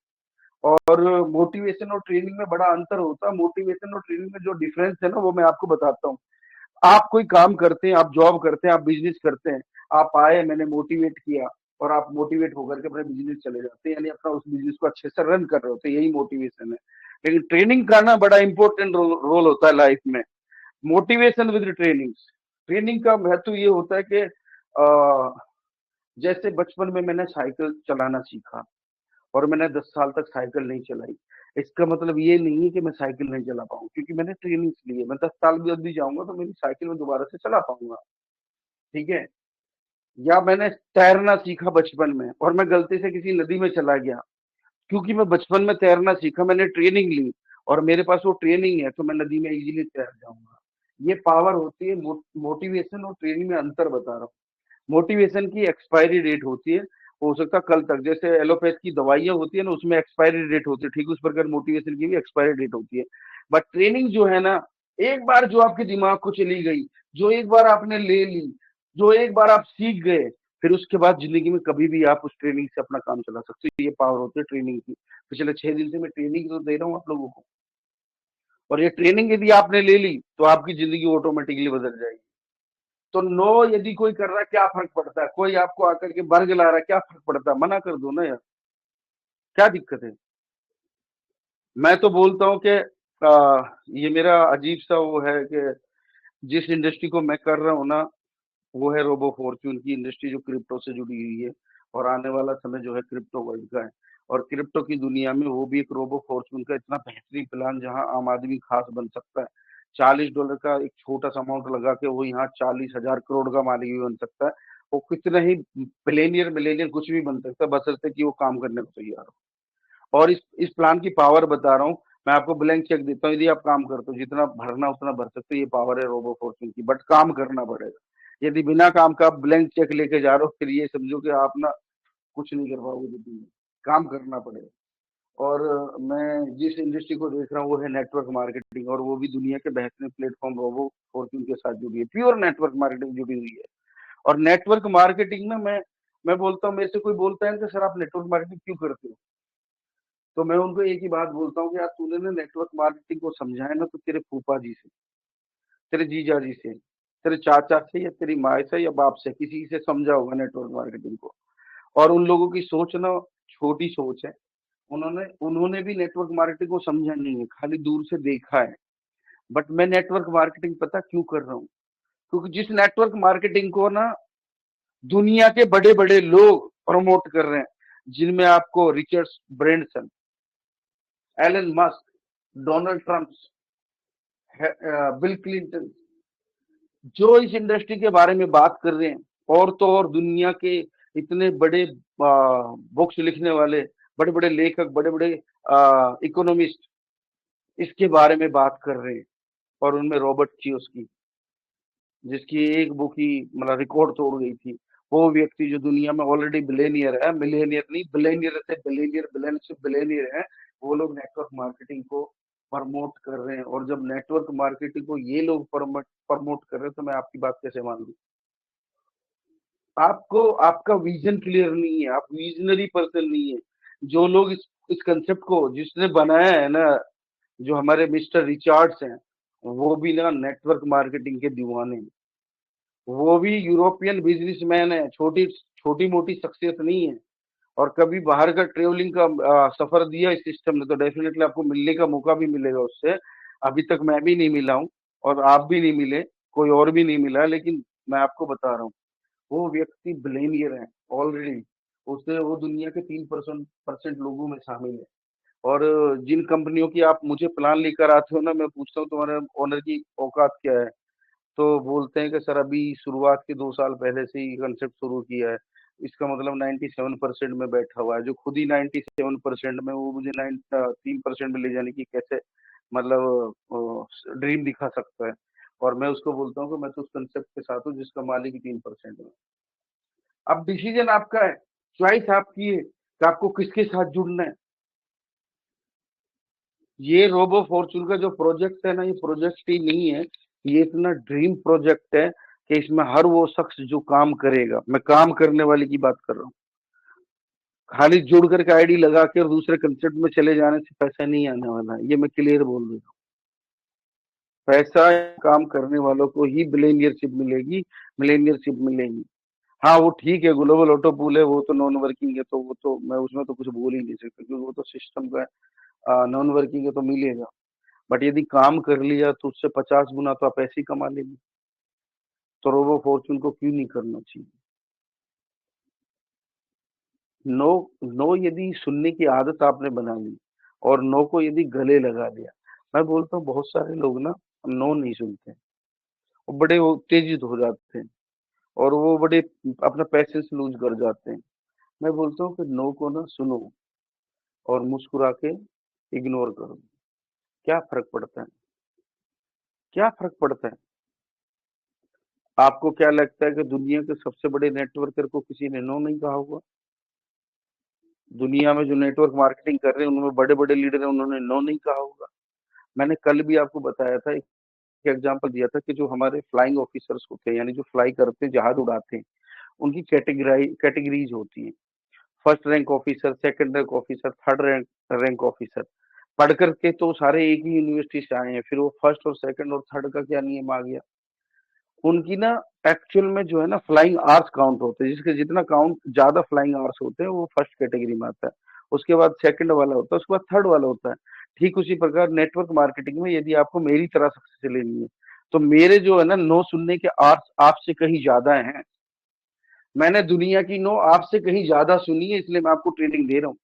और मोटिवेशन और ट्रेनिंग में बड़ा अंतर होता है। मोटिवेशन और ट्रेनिंग में जो डिफरेंस है ना, वो मैं आपको बताता हूँ। आप कोई काम करते हैं, आप जॉब करते हैं, आप बिजनेस करते हैं, आप आए, मैंने मोटिवेट किया, और आप मोटिवेट होकर के अपने बिजनेस चले जाते हैं, यानी अपना उस बिजनेस को अच्छे से रन कर रहे होते हैं, यही मोटिवेशन है। लेकिन ट्रेनिंग का ना बड़ा इंपॉर्टेंट रोल होता है लाइफ में। Motivation with training. ट्रेनिंग का महत्व ये होता है कि जैसे बचपन में मैंने साइकिल चलाना सीखा, और मैंने 10 साल तक साइकिल नहीं चलाई। इसका मतलब ये नहीं है कि मैं साइकिल नहीं चला पाऊँ, क्योंकि मैंने ट्रेनिंग ली है। मैं 10 साल भी जाऊंगा तो मेरी साइकिल में दोबारा से चला पाऊंगा। ठीक है? या मैंने तैरना सीखा बचपन में, और मैं गलती से किसी नदी में चला गया, क्योंकि मैं बचपन में तैरना सीखा, मैंने ट्रेनिंग ली, और मेरे पास वो ट्रेनिंग है, तो मैं नदी में इजीली तैर जाऊंगा। ये पावर होती है। मोटिवेशन और ट्रेनिंग में अंतर बता रहा हूँ। मोटिवेशन की एक्सपायरी डेट होती है, हो सकता है कल तक, जैसे एलोपैथ की दवाइयां होती है ना, उसमें एक्सपायरी डेट होती है, ठीक उस प्रकार मोटिवेशन की भी एक्सपायरी डेट होती है। बट ट्रेनिंग जो है ना, एक बार जो आपके दिमाग को चली गई, जो एक बार आपने ले ली, जो एक बार आप सीख गए, फिर उसके बाद जिंदगी में कभी भी आप उस ट्रेनिंग से अपना काम चला सकते हो। ये पावर होती है ट्रेनिंग की। पिछले 6 दिन से मैं ट्रेनिंग तो दे रहा हूँ आप लोगों को, और ये ट्रेनिंग यदि आपने ले ली तो आपकी जिंदगी ऑटोमेटिकली बदल जाएगी। तो नो यदि कोई कर रहा है, क्या फर्क पड़ता है? कोई आपको आकर के बर्ग ला रहा है, क्या फर्क पड़ता है? मना कर दो ना यार, क्या दिक्कत है? मैं तो बोलता हूँ कि ये मेरा अजीब सा वो है कि जिस इंडस्ट्री को मैं कर रहा हूँ ना, वो है रोबो फॉर्च्यून की इंडस्ट्री, जो क्रिप्टो से जुड़ी हुई है। और आने वाला समय जो है क्रिप्टो वर्ल्ड का है। और क्रिप्टो की दुनिया में वो भी एक रोबो फॉर्च्यून का इतना बेहतरीन प्लान, जहां आम आदमी खास बन सकता है। $40 का एक छोटा सा अमाउंट लगा के वो यहाँ 40,000 करोड़ का मालिक भी बन सकता है। वो कितना ही बिलेनियर मिलेनियर कुछ भी बन सकता है, बशर्ते कि वो काम करने को तैयार हो। और इस प्लान की पावर बता रहा हूँ। मैं आपको ब्लैंक चेक देता हूँ, यदि आप काम करते हो, जितना भरना उतना भर सकते हो। ये पावर है रोबो फॉर्च्यून की, बट काम करना पड़ेगा। यदि बिना काम का आप ब्लैंक चेक लेके जा रहे हो, फिर ये समझो कि आप ना कुछ नहीं कर पाओगे जिंदगी में। काम करना पड़ेगा। और मैं जिस इंडस्ट्री को देख रहा हूँ वो है नेटवर्क मार्केटिंग, और वो भी दुनिया के बेहतरीन प्लेटफॉर्म रोबो फॉर्च्यून के साथ जुड़ी है। प्योर नेटवर्क मार्केटिंग जुड़ी हुई है। और नेटवर्क मार्केटिंग में मैं बोलता हूँ, मेरे से कोई बोलता है कि सर आप नेटवर्क मार्केटिंग क्यों करते हो, तो मैं उनको एक ही बात बोलता हूँ कि यार तूने ना नेटवर्क मार्केटिंग को समझा है ना, तो तेरे फूफा जी से, तेरे जीजा जी से, तेरे चाचा से, या तेरी माँ से, या बाप से, किसी से समझा होगा नेटवर्क मार्केटिंग को। और उन लोगों की सोच ना छोटी सोच है। उन्होंने उन्होंने भी नेटवर्क मार्केटिंग को समझा नहीं है, खाली दूर से देखा है। बट मैं नेटवर्क मार्केटिंग पता क्यों कर रहा हूँ? क्योंकि जिस नेटवर्क मार्केटिंग को ना दुनिया के बड़े बड़े लोग प्रमोट कर रहे हैं, जिनमें आपको Richard Branson, Elon Musk, Donald Trump, Bill Clinton, जो इस इंडस्ट्री के बारे में बात कर रहे हैं, और तो और दुनिया के इतने बड़े बुक्स लिखने वाले, बड़े बड़े लेखक, बड़े बड़े इकोनॉमिस्ट इसके बारे में बात कर रहे हैं। और उनमें रॉबर्ट चियोस्की, जिसकी एक बुक ही मतलब रिकॉर्ड तोड़ गई थी, वो व्यक्ति जो दुनिया में ऑलरेडी बिलियनियर है, मिलियनियर नहीं, बिलियनियर से बिलियनियर, बिलियन से बिलियनियर है, वो लोग नेटवर्क मार्केटिंग को प्रमोट कर रहे हैं। और जब नेटवर्क मार्केटिंग को ये लोग प्रमोट कर रहे हैं, तो मैं आपकी बात कैसे मान लूं? आपको आपका विजन क्लियर नहीं है, आप विजनरी पर्सन नहीं है। जो लोग इस कंसेप्ट को जिसने बनाया है ना, जो हमारे मिस्टर रिचार्ड्स हैं, वो भी ना नेटवर्क मार्केटिंग के दीवाने हैं। वो भी यूरोपियन बिजनेसमैन है, छोटी छोटी मोटी शख्सियत नहीं है। और कभी बाहर का ट्रेवलिंग का सफर दिया इस सिस्टम ने, तो डेफिनेटली आपको मिलने का मौका भी मिलेगा उससे। अभी तक मैं भी नहीं मिला हूँ, और आप भी नहीं मिले, कोई और भी नहीं मिला, लेकिन मैं आपको बता रहा हूँ, वो व्यक्ति बिलियनियर है ऑलरेडी। उससे वो दुनिया के 3% परसेंट लोगों में शामिल है। और जिन कंपनियों की आप मुझे प्लान लेकर आते हो ना, मैं पूछता हूँ तुम्हारे ओनर की औकात क्या है, तो बोलते हैं कि सर अभी शुरुआत के 2 साल पहले से ही कंसेप्ट शुरू किया है। इसका मतलब 97% में बैठा हुआ है, जो खुद ही 97% में, वो मुझे 3% में ले जाने की कैसे मतलब ड्रीम दिखा सकता है? और मैं उसको बोलता हूँ कि मैं तो उस कंसेप्ट के साथ हूँ जिसका मालिक ही 3% है। अब डिसीजन आपका है, चॉइस आपकी है कि आपको किसके साथ जुड़ना है। ये रोबो फॉर्चून का जो प्रोजेक्ट है ना, ये प्रोजेक्ट ही नहीं है, ये इतना ड्रीम प्रोजेक्ट है कि इसमें हर वो शख्स जो काम करेगा, मैं काम करने वाले की बात कर रहा हूँ, खाली जुड़ करके आईडी लगा के और दूसरे कंसेप्ट में चले जाने से पैसा नहीं आने वाला है, ये मैं क्लियर बोल रहा हूँ। पैसा काम करने वालों को ही मिलेनियरशिप मिलेगी, मिलेनियरशिप मिलेगी। हाँ वो ठीक है, ग्लोबल ऑटो पूल है, वो तो नॉन वर्किंग है, तो वो तो मैं उसमें तो कुछ बोल ही नहीं सकता, क्योंकि वो तो सिस्टम का नॉन वर्किंग है, तो मिलेगा। बट यदि काम कर लिया तो उससे 50 गुना तो आप ऐसे ही कमा लेंगे। तो रोबो फॉर्चून को क्यों नहीं करना चाहिए? नो, नो यदि सुनने की आदत आपने बना ली, और नो को यदि गले लगा लिया, मैं बोलता हूँ बहुत सारे लोग ना नो नहीं सुनते, वो बड़े वो उत्तेजित हो जाते हैं, और वो बड़े अपना पैसेंस लूज कर जाते हैं। मैं बोलता हूँ कि नो को ना सुनो, और मुस्कुरा के इग्नोर करो। क्या फर्क पड़ता है? क्या फर्क पड़ता है? आपको क्या लगता है कि दुनिया के सबसे बड़े नेटवर्कर को किसी ने नो नहीं कहा होगा? दुनिया में जो नेटवर्क मार्केटिंग कर रहे हैं उनमें बड़े बड़े लीडर हैं, उन्होंने नो नहीं कहा होगा? मैंने कल भी आपको बताया था, एक एग्जांपल दिया था कि जो हमारे फ्लाइंग ऑफिसर्स होते हैं, यानी जो फ्लाई करते हैं, जहाज उड़ाते हैं, उनकी कैटेगरीज होती हैं। First rank officer, second rank officer, third rank officer. पढ़ करके तो सारे एक ही यूनिवर्सिटी से आए हैं, फिर वो फर्स्ट और सेकंड और थर्ड का क्या नियम आ गया? उनकी ना एक्चुअल में जो है ना फ्लाइंग आवर्स काउंट होते हैं, जिसके जितना काउंट ज्यादा फ्लाइंग आवर्स होते हैं वो फर्स्ट कैटेगरी में आता है। उसके बाद सेकंड वाला होता है, उसके बाद थर्ड वाला होता है। ठीक उसी प्रकार नेटवर्क मार्केटिंग में यदि आपको मेरी तरह सक्सेस लेनी है, तो मेरे जो है ना नो सुनने के आवर्स आपसे कहीं ज्यादा हैं। मैंने दुनिया की नो आपसे कहीं ज्यादा सुनी है, इसलिए मैं आपको ट्रेनिंग दे रहा हूँ।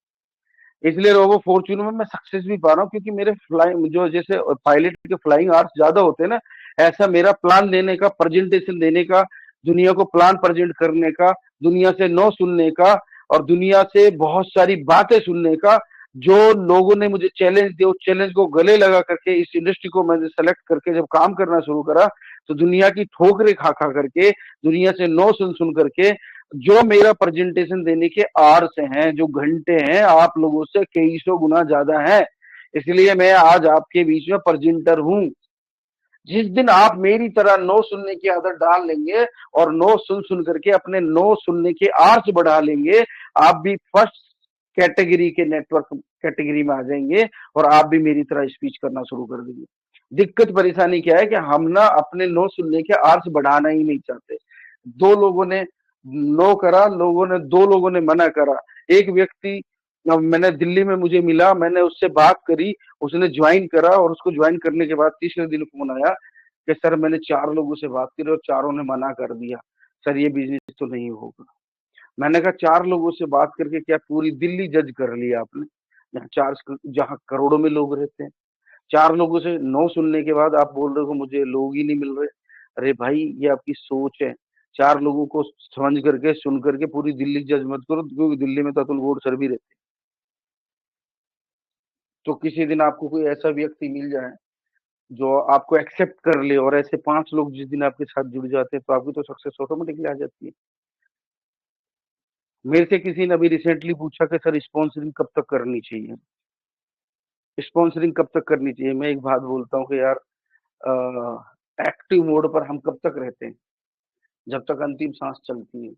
इसलिए रोबो फॉर्च्यून में मैं सक्सेस भी पा रहा हूँ, क्योंकि मेरे फ्लाइंग जो जैसे पायलट के फ्लाइंग आवर्स ज्यादा होते हैं ना, ऐसा मेरा प्लान देने का, प्रेजेंटेशन देने का, दुनिया को प्लान प्रेजेंट करने का, दुनिया से नो सुनने का, और दुनिया से बहुत सारी बातें सुनने का, जो लोगों ने मुझे चैलेंज दिया, उस चैलेंज को गले लगा करके इस इंडस्ट्री को मैंने सेलेक्ट करके जब काम करना शुरू करा, तो दुनिया की ठोकरें खा खा करके, दुनिया से नो सुन सुन करके, जो मेरा प्रेजेंटेशन देने के आवर्स हैं, जो घंटे हैं, आप लोगों से कई सौ गुना ज्यादा है। इसलिए मैं आज आपके बीच में प्रेजेंटर हूं। जिस दिन आप मेरी तरह नो सुनने की आदत डाल लेंगे, और नो सुन सुन करके अपने नो सुनने के आर्स बढ़ा लेंगे, आप भी फर्स्ट कैटेगरी के नेटवर्क कैटेगरी में आ जाएंगे, और आप भी मेरी तरह स्पीच करना शुरू कर देंगे। दिक्कत परेशानी क्या है कि हम ना अपने नो सुनने के आर्स बढ़ाना ही नहीं चाहते। दो लोगों ने नो करा, दो लोगों ने मना करा। एक व्यक्ति मैंने दिल्ली में मुझे मिला, मैंने उससे बात करी, उसने ज्वाइन करा, और उसको ज्वाइन करने के बाद तीसरे दिन फोन आया कि सर मैंने 4 लोगों से बात करी और चारों ने मना कर दिया, सर ये बिजनेस तो नहीं होगा। मैंने कहा 4 लोगों से बात करके क्या पूरी दिल्ली जज कर लिया आपने? जहाँ करोड़ों में लोग रहते हैं, 4 लोगों से नो सुनने के बाद आप बोल रहे हो मुझे लोग ही नहीं मिल रहे। अरे भाई ये आपकी सोच है। 4 लोगों को समझ करके सुन करके पूरी दिल्ली जज मत करो, क्योंकि दिल्ली में तो अतुल गोड सर भी रहते। तो किसी दिन आपको कोई ऐसा व्यक्ति मिल जाए जो आपको एक्सेप्ट कर ले, और ऐसे 5 लोग जिस दिन आपके साथ जुड़ जाते हैं, तो आपकी तो सक्सेस ऑटोमेटिकली आ जाती है। मेरे से किसी ने अभी रिसेंटली पूछा कि सर स्पॉन्सरिंग कब तक करनी चाहिए, स्पॉन्सरिंग कब तक करनी चाहिए। मैं एक बात बोलता हूँ कि यार एक्टिव मोड पर हम कब तक रहते हैं, जब तक अंतिम सांस चलती है।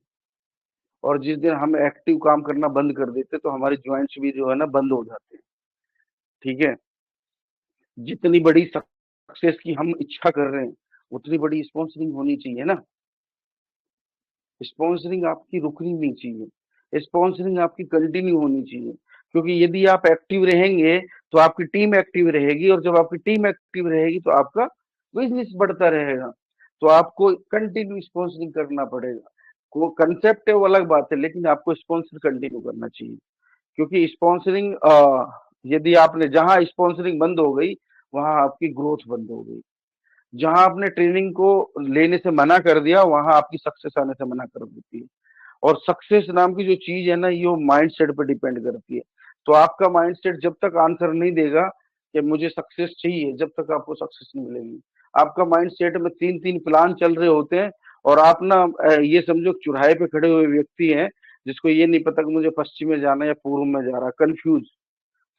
और जिस दिन हम एक्टिव काम करना बंद कर देते तो हमारे ज्वाइंट्स भी जो है ना बंद हो जाते हैं। ठीक है, जितनी बड़ी सक्सेस की हम इच्छा कर रहे हैं उतनी बड़ी स्पॉन्सरिंग होनी चाहिए ना। स्पॉन्सरिंग आपकी रुकनी नहीं चाहिए, स्पॉन्सरिंग आपकी कंटिन्यू होनी चाहिए। क्योंकि यदि आप एक्टिव रहेंगे तो आपकी टीम एक्टिव रहेगी, और जब आपकी टीम एक्टिव रहेगी तो आपका बिजनेस बढ़ता रहेगा। तो आपको कंटिन्यू स्पॉन्सरिंग करना पड़ेगा। वो कंसेप्ट है वो अलग बात है, लेकिन आपको स्पॉन्सर कंटिन्यू करना चाहिए। क्योंकि स्पॉन्सरिंग यदि आपने जहां स्पॉन्सरिंग बंद हो गई वहां आपकी ग्रोथ बंद हो गई। जहां आपने ट्रेनिंग को लेने से मना कर दिया वहां आपकी सक्सेस आने से मना कर देती है। और सक्सेस नाम की जो चीज है ना ये माइंड सेट पर डिपेंड करती है। तो आपका माइंड सेट जब तक आंसर नहीं देगा कि मुझे सक्सेस चाहिए, जब तक आपको सक्सेस नहीं मिलेगी। आपका माइंड सेट में तीन तीन प्लान चल रहे होते हैं, और आप ना ये समझो चौराहे पे खड़े हुए व्यक्ति हैं जिसको ये नहीं पता कि मुझे पश्चिम में जाना है या पूर्व में जा रहा है, कंफ्यूज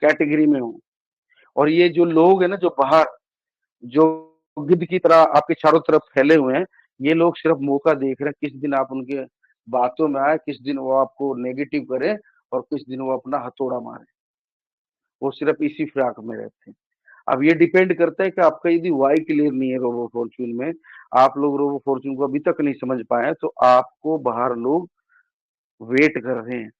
कैटेगरी में हूँ। और ये जो लोग हैं ना जो बाहर, जो गिद्ध की तरह आपके चारों तरफ फैले हुए हैं, ये लोग सिर्फ मौका देख रहे हैं किस दिन आप उनके बातों में आए, किस दिन वो आपको नेगेटिव करें, और किस दिन वो अपना हथौड़ा मारे। वो सिर्फ इसी फिराक में रहते हैं। अब ये डिपेंड करता है कि आपका यदि वाई क्लियर नहीं है रोबो फॉर्च्यून में, आप लोग रोबो फॉर्च्यून को अभी तक नहीं समझ पाए, तो आपको बाहर लोग वेट कर रहे हैं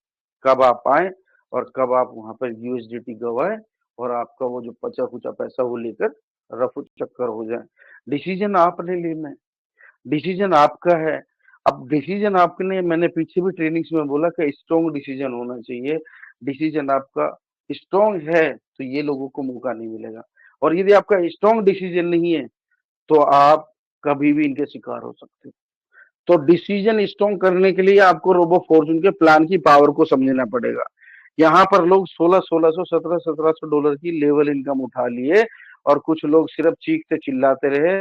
कब आप आए और कब आप वहां पर यूएसडीटी गवाए, और आपका वो जो बचा खुचा पैसा वो लेकर रफू चक्कर हो जाए। डिसीजन आपने लेना है, डिसीजन आपका है। अब डिसीजन आपने, मैंने पीछे भी ट्रेनिंग्स में बोला कि स्ट्रॉन्ग डिसीजन होना चाहिए। डिसीजन आपका स्ट्रॉन्ग है तो ये लोगों को मौका नहीं मिलेगा। और यदि आपका स्ट्रॉन्ग डिसीजन नहीं है तो आप कभी भी इनके शिकार हो सकते हो। तो डिसीजन स्ट्रॉन्ग करने के लिए आपको रोबो फॉर्च्यून के प्लान की पावर को समझना पड़ेगा। यहाँ पर लोग 1600 1700 की लेवल इनकम उठा लिए, और कुछ लोग सिर्फ चीखते चिल्लाते रहे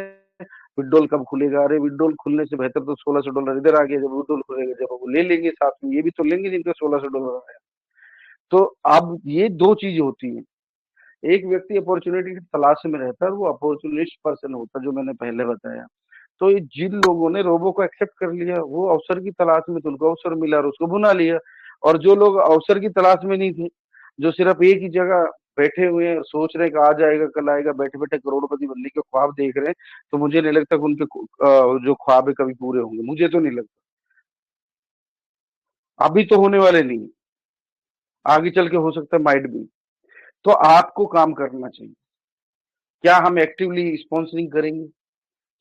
विड्रोल कब खुलेगा। अरे विड्रोल खुलने से बेहतर तो $1600 इधर आ गया। जब विड्रोल खुलेगा जब वो ले लेंगे साथ में ये भी तो लेंगे जिनका $1600 आया। तो अब ये दो चीज होती है। एक व्यक्ति अपॉर्चुनिटी की तलाश में रहता है, वो अपॉर्चुनिस्ट पर्सन होता है जो मैंने पहले बताया। तो ये जिन लोगों ने रोबो को एक्सेप्ट कर लिया वो अवसर की तलाश में थे, उनको अवसर मिला और उसको भुना लिया। और जो लोग अवसर की तलाश में नहीं थे, जो सिर्फ एक ही जगह बैठे हुए हैं, सोच रहे कि आ जाएगा कल आएगा, बैठे बैठे करोड़पति बनने के ख्वाब देख रहे हैं, तो मुझे नहीं लगता कि उनके जो ख्वाब है कभी पूरे होंगे। मुझे तो नहीं लगता, अभी तो होने वाले नहीं, आगे चल के हो सकता है माइट भी। तो आपको काम करना चाहिए। क्या हम एक्टिवली स्पॉन्सरिंग करेंगे?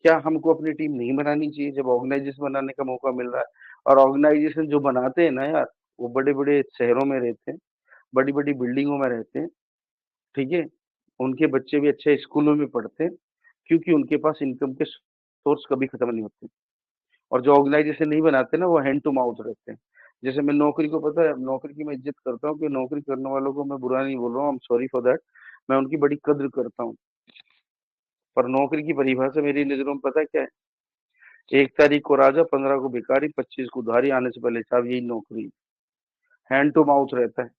क्या हमको अपनी टीम नहीं बनानी चाहिए जब ऑर्गेनाइजेशन बनाने का मौका मिल रहा है? और ऑर्गेनाइजेशन जो बनाते हैं ना यार, वो बड़े बड़े शहरों में रहते हैं, बड़ी बड़ी बिल्डिंगों में रहते हैं। ठीक है, उनके बच्चे भी अच्छे स्कूलों में पढ़ते हैं, क्योंकि उनके पास इनकम के सोर्स कभी खत्म नहीं होते। और जो ऑर्गेनाइजेशन नहीं बनाते ना वो हैंड टू माउथ रहते हैं। जैसे मैं नौकरी को, पता है नौकरी की मैं इज्जत करता हूँ, कि नौकरी करने वालों को मैं बुरा नहीं बोल रहा हूँ, I am sorry for that. मैं उनकी बड़ी कद्र करता हूँ। पर नौकरी की परिभाषा मेरी नजरों में पता है क्या है? 1 तारीख को राजा, 15 को भिखारी, 25 को उधारी, आने से पहले साहब, यही नौकरी। हैंड टू माउथ रहता है।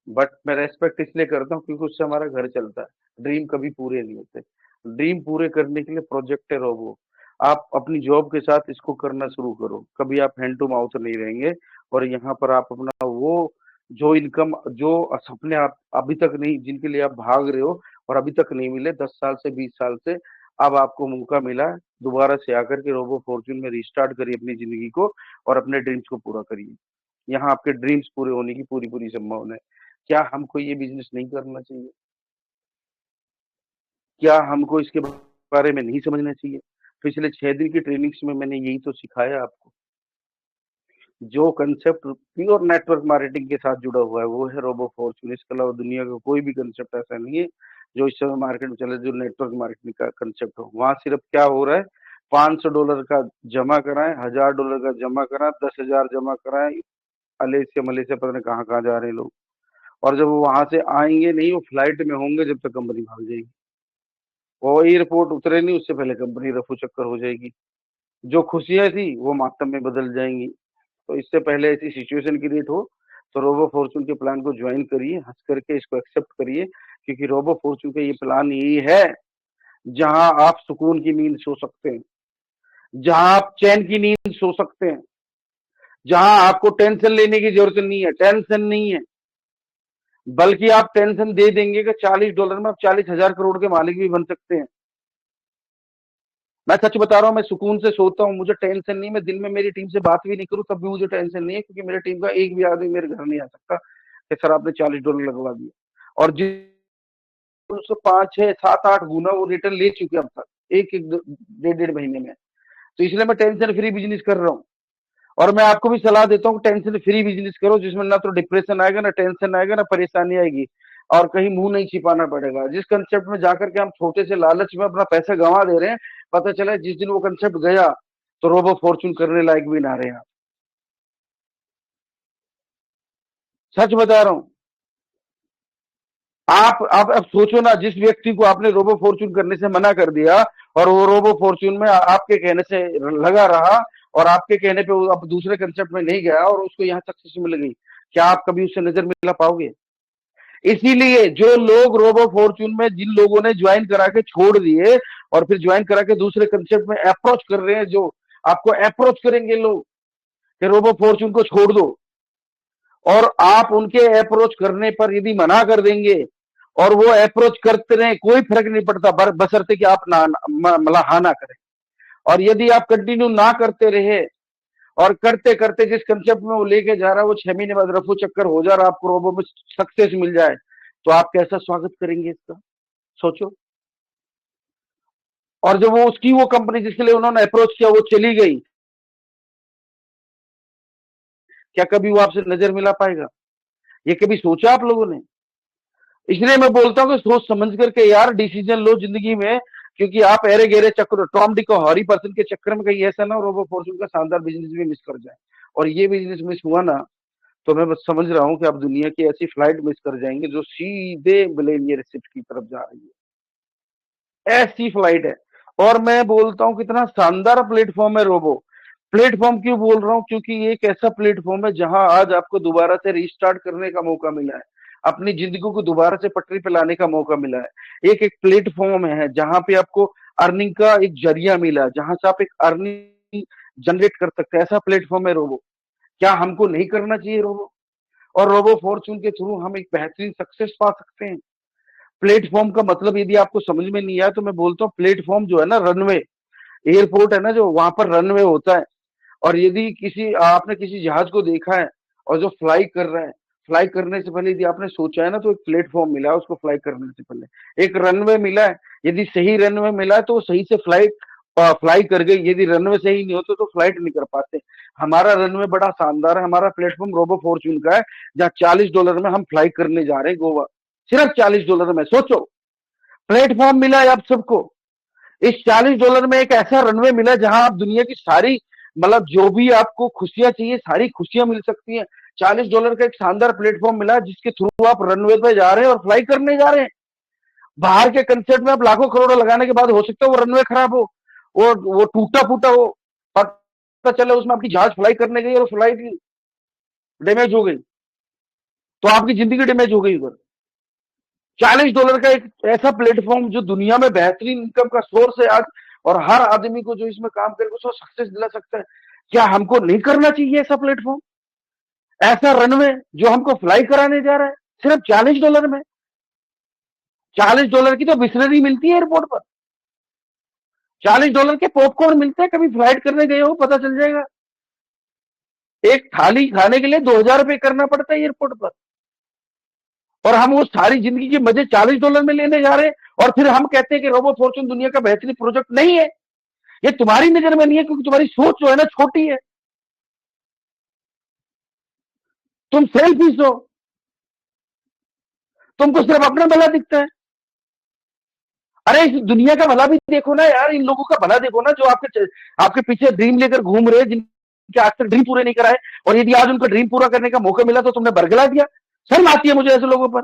बट मैं रेस्पेक्ट इसलिए करता हूँ क्योंकि उससे हमारा घर चलता है। ड्रीम कभी पूरे नहीं होते। ड्रीम पूरे करने के लिए प्रोजेक्ट है रोबो। आप अपनी जॉब के साथ इसको करना शुरू करो, कभी आप हैंड टू माउथ नहीं रहेंगे। और यहाँ पर आप अपना वो जो इनकम, जो सपने आप अभी तक नहीं, जिनके लिए आप भाग रहे हो और अभी तक नहीं मिले 10 साल से 20 साल से, अब आपको मौका मिला है, दोबारा से आकर के रोबो फॉर्च्यून में रिस्टार्ट करिए अपनी जिंदगी को और अपने ड्रीम्स को पूरा करिए। यहाँ आपके ड्रीम्स पूरे होने की पूरी पूरी संभावना है। क्या हमको ये बिजनेस नहीं करना चाहिए? क्या हमको इसके बारे में नहीं समझना चाहिए? पिछले 6 दिन की ट्रेनिंग्स में मैंने यही तो सिखाया आपको। जो कंसेप्ट प्योर नेटवर्क मार्केटिंग के साथ जुड़ा हुआ है वो है रोबो फॉर्च्यून। इसके अलावा दुनिया का कोई भी कंसेप्ट ऐसा नहीं है जो इस समय मार्केट में चले, जो नेटवर्क मार्केटिंग का कंसेप्ट हो। वहां सिर्फ क्या हो रहा है, $500 का जमा कराएं, $1000 का जमा कराएं, 10,000 जमा कराएं, मलेशिया मलेशिया पता नहीं कहाँ कहाँ जा रहे हैं लोग। और जब वो वहां से आएंगे नहीं, वो फ्लाइट में होंगे जब तक कंपनी भाग जाएगी। वो एयरपोर्ट उतरे नहीं उससे पहले कंपनी रफू चक्कर हो जाएगी। जो खुशियाँ थी वो मातम में बदल जाएँगी। तो इससे पहले ऐसी सिचुएशन क्रिएट हो तो रोबो फॉर्च्यून के प्लान को ज्वाइन करिए, हँस करके इसको एक्सेप्ट करिए, क्योंकि रोबो फॉर्च्यून का ये प्लान यही है, जहाँ आप सुकून की नींद सो सकते हैं, जहाँ आप चैन की नींद सो सकते हैं, जहाँ आपको टेंशन लेने की ज़रूरत नहीं है, टेंशन नहीं है, बल्कि आप टेंशन दे देंगे कि $40 में आप 40,000 करोड़ के मालिक भी बन सकते हैं। मैं सच बता रहा हूँ, मैं सुकून से सोता हूँ, मुझे टेंशन नहीं, मैं दिन में मेरी टीम से बात भी नहीं करूँ तब भी मुझे टेंशन नहीं है, क्योंकि मेरी टीम का एक भी आदमी मेरे घर नहीं आ सकता कि सर आपने $40 लगवा दिया। और जिस उससे 5, 6, 7, 8 गुना वो रिटर्न ले चुके हैं अब तक, एक एक डेढ़ महीने में। तो इसलिए मैं टेंशन फ्री बिजनेस कर रहा हूँ। और मैं आपको भी सलाह देता हूँ टेंशन फ्री बिजनेस करो, जिसमें ना तो डिप्रेशन आएगा, ना टेंशन आएगा, ना परेशानी आएगी, और कहीं मुंह नहीं छिपाना पड़ेगा। जिस कंसेप्ट में जाकर के हम छोटे से लालच में अपना पैसा गंवा दे रहे हैं, पता चला जिस दिन वो कंसेप्ट गया तो रोबो फॉर्चून करने लायक भी ना रहे आप। सच बता रहा हूँ। आप अब सोचो ना, जिस व्यक्ति को आपने रोबो फॉर्चून करने से मना कर दिया और वो रोबो फॉर्चून में आपके कहने से लगा रहा, और आपके कहने पे वो अब दूसरे कंसेप्ट में नहीं गया और उसको यहाँ सक्सेस मिल गई, क्या आप कभी उससे नजर मिला पाओगे? इसीलिए जो लोग रोबो फॉर्चून में जिन लोगों ने ज्वाइन करा के छोड़ दिए और फिर ज्वाइन करा के दूसरे कंसेप्ट में अप्रोच कर रहे हैं, जो आपको अप्रोच करेंगे लोग कि रोबो फॉर्चून को छोड़ दो, और आप उनके अप्रोच करने पर यदि मना कर देंगे और वो अप्रोच करते रहे, कोई फर्क नहीं पड़ता, बशर्ते कि आप ना मतलब हाँ ना करें। और यदि आप कंटिन्यू ना करते रहे और करते करते जिस कंसेप्ट में वो लेके जा रहा है वो 6 महीने बाद रफू चक्कर हो जा रहा है, आपको रोबो में सक्सेस मिल जाए, तो आप कैसा स्वागत करेंगे इसका? सोचो। और जब वो उसकी वो कंपनी जिसके लिए उन्होंने अप्रोच किया वो चली गई, क्या कभी वो आपसे नजर मिला पाएगा? ये कभी सोचा आप लोगों ने? इसलिए मैं बोलता हूँ कि सोच समझ करके यार डिसीजन लो जिंदगी में, क्योंकि आप अरे गहरे चक्कर टॉम डिक और हॉरी पर्सन के चक्कर में कहीं ऐसा ना हो रोबो फॉर्चून का शानदार बिजनेस भी मिस कर जाए। और ये बिजनेस मिस हुआ ना, तो मैं बस समझ रहा हूँ कि आप दुनिया की ऐसी फ्लाइट मिस कर जाएंगे जो सीधे मिलेनियरशिप की तरफ जा रही है। ऐसी फ्लाइट है। और मैं बोलता हूँ कितना शानदार प्लेटफॉर्म है रोबो। प्लेटफॉर्म क्यों बोल रहा हूँ? क्योंकि ये एक ऐसा प्लेटफॉर्म है जहां आज आपको दोबारा से रीस्टार्ट करने का मौका मिला है, अपनी जिंदगी को दोबारा से पटरी पे लाने का मौका मिला है। एक एक प्लेटफॉर्म है जहां पे आपको अर्निंग का एक जरिया मिला है, जहां से आप एक अर्निंग जनरेट कर सकते हैं। ऐसा प्लेटफॉर्म है रोबो। क्या हमको नहीं करना चाहिए रोबो? और रोबो फॉर्चून के थ्रू हम एक बेहतरीन सक्सेस पा सकते हैं। प्लेटफॉर्म का मतलब यदि आपको समझ में नहीं आया तो मैं बोलता हूँ, प्लेटफॉर्म जो है ना, रनवे, एयरपोर्ट है ना, जो वहां पर रनवे होता है। और यदि किसी आपने किसी जहाज को देखा है और जो फ्लाई कर रहा है, फ्लाई करने से पहले यदि आपने सोचा है ना, तो एक प्लेटफॉर्म मिला है उसको फ्लाई करने से पहले, एक रनवे मिला है। यदि सही रनवे मिला है तो वो सही से फ्लाइट फ्लाई कर गई। यदि रनवे सही नहीं होते तो फ्लाइट नहीं कर पाते। हमारा रनवे बड़ा शानदार है, हमारा प्लेटफॉर्म रोबो फॉर्चून का है, जहाँ $40 में हम फ्लाई करने जा रहे हैं गोवा। सिर्फ $40 में, सोचो। प्लेटफॉर्म मिला है आप सबको। इस $40 में एक ऐसा रनवे मिला जहां आप दुनिया की सारी, मतलब जो भी आपको खुशियां चाहिए सारी खुशियां मिल सकती हैं। $40 का एक शानदार प्लेटफॉर्म मिला जिसके थ्रू आप रनवे पे जा रहे हैं और फ्लाई करने जा रहे हैं। बाहर के कंसेप्ट में आप लाखों करोड़ लगाने के बाद हो सकता है वो रनवे खराब हो, वो टूटा फूटा हो, पता चले उसमें आपकी जहाज फ्लाई करने गई और फ्लाइट डैमेज हो गई, तो आपकी जिंदगी डैमेज हो गई उधर। $40 का एक ऐसा प्लेटफॉर्म जो दुनिया में बेहतरीन इनकम का सोर्स है आज, और हर आदमी को जो इसमें काम करके उसको सक्सेस दिला सकता है। क्या हमको नहीं करना चाहिए ऐसा प्लेटफॉर्म, ऐसा रनवे जो हमको फ्लाई कराने जा रहा है सिर्फ $40 में? $40 की तो बिस्लरी मिलती है एयरपोर्ट पर। $40 के पॉपकॉर्न मिलते हैं, कभी फ्लाइट करने गए हो पता चल जाएगा। एक थाली खाने के लिए $2,000 करना पड़ता है एयरपोर्ट पर, और हम वो सारी जिंदगी के मजे $40 में लेने जा रहे हैं। और फिर हम कहते हैं कि रोबो फॉर्चून दुनिया का बेहतरीन प्रोजेक्ट नहीं है। ये तुम्हारी नजर में नहीं है क्योंकि तुम्हारी सोच जो है ना छोटी है। तुम सेल्फिश हो, तुमको सिर्फ अपना भला दिखता है। अरे इस दुनिया का भला भी देखो ना यार, इन लोगों का भला देखो ना जो आपके आपके पीछे ड्रीम लेकर घूम रहे हैं, जिनके आज तक ड्रीम पूरे नहीं कराए, और यदि आज उनका ड्रीम पूरा करने का मौका मिला तो तुमने बरगला दिया। शर्म आती है मुझे ऐसे लोगों पर।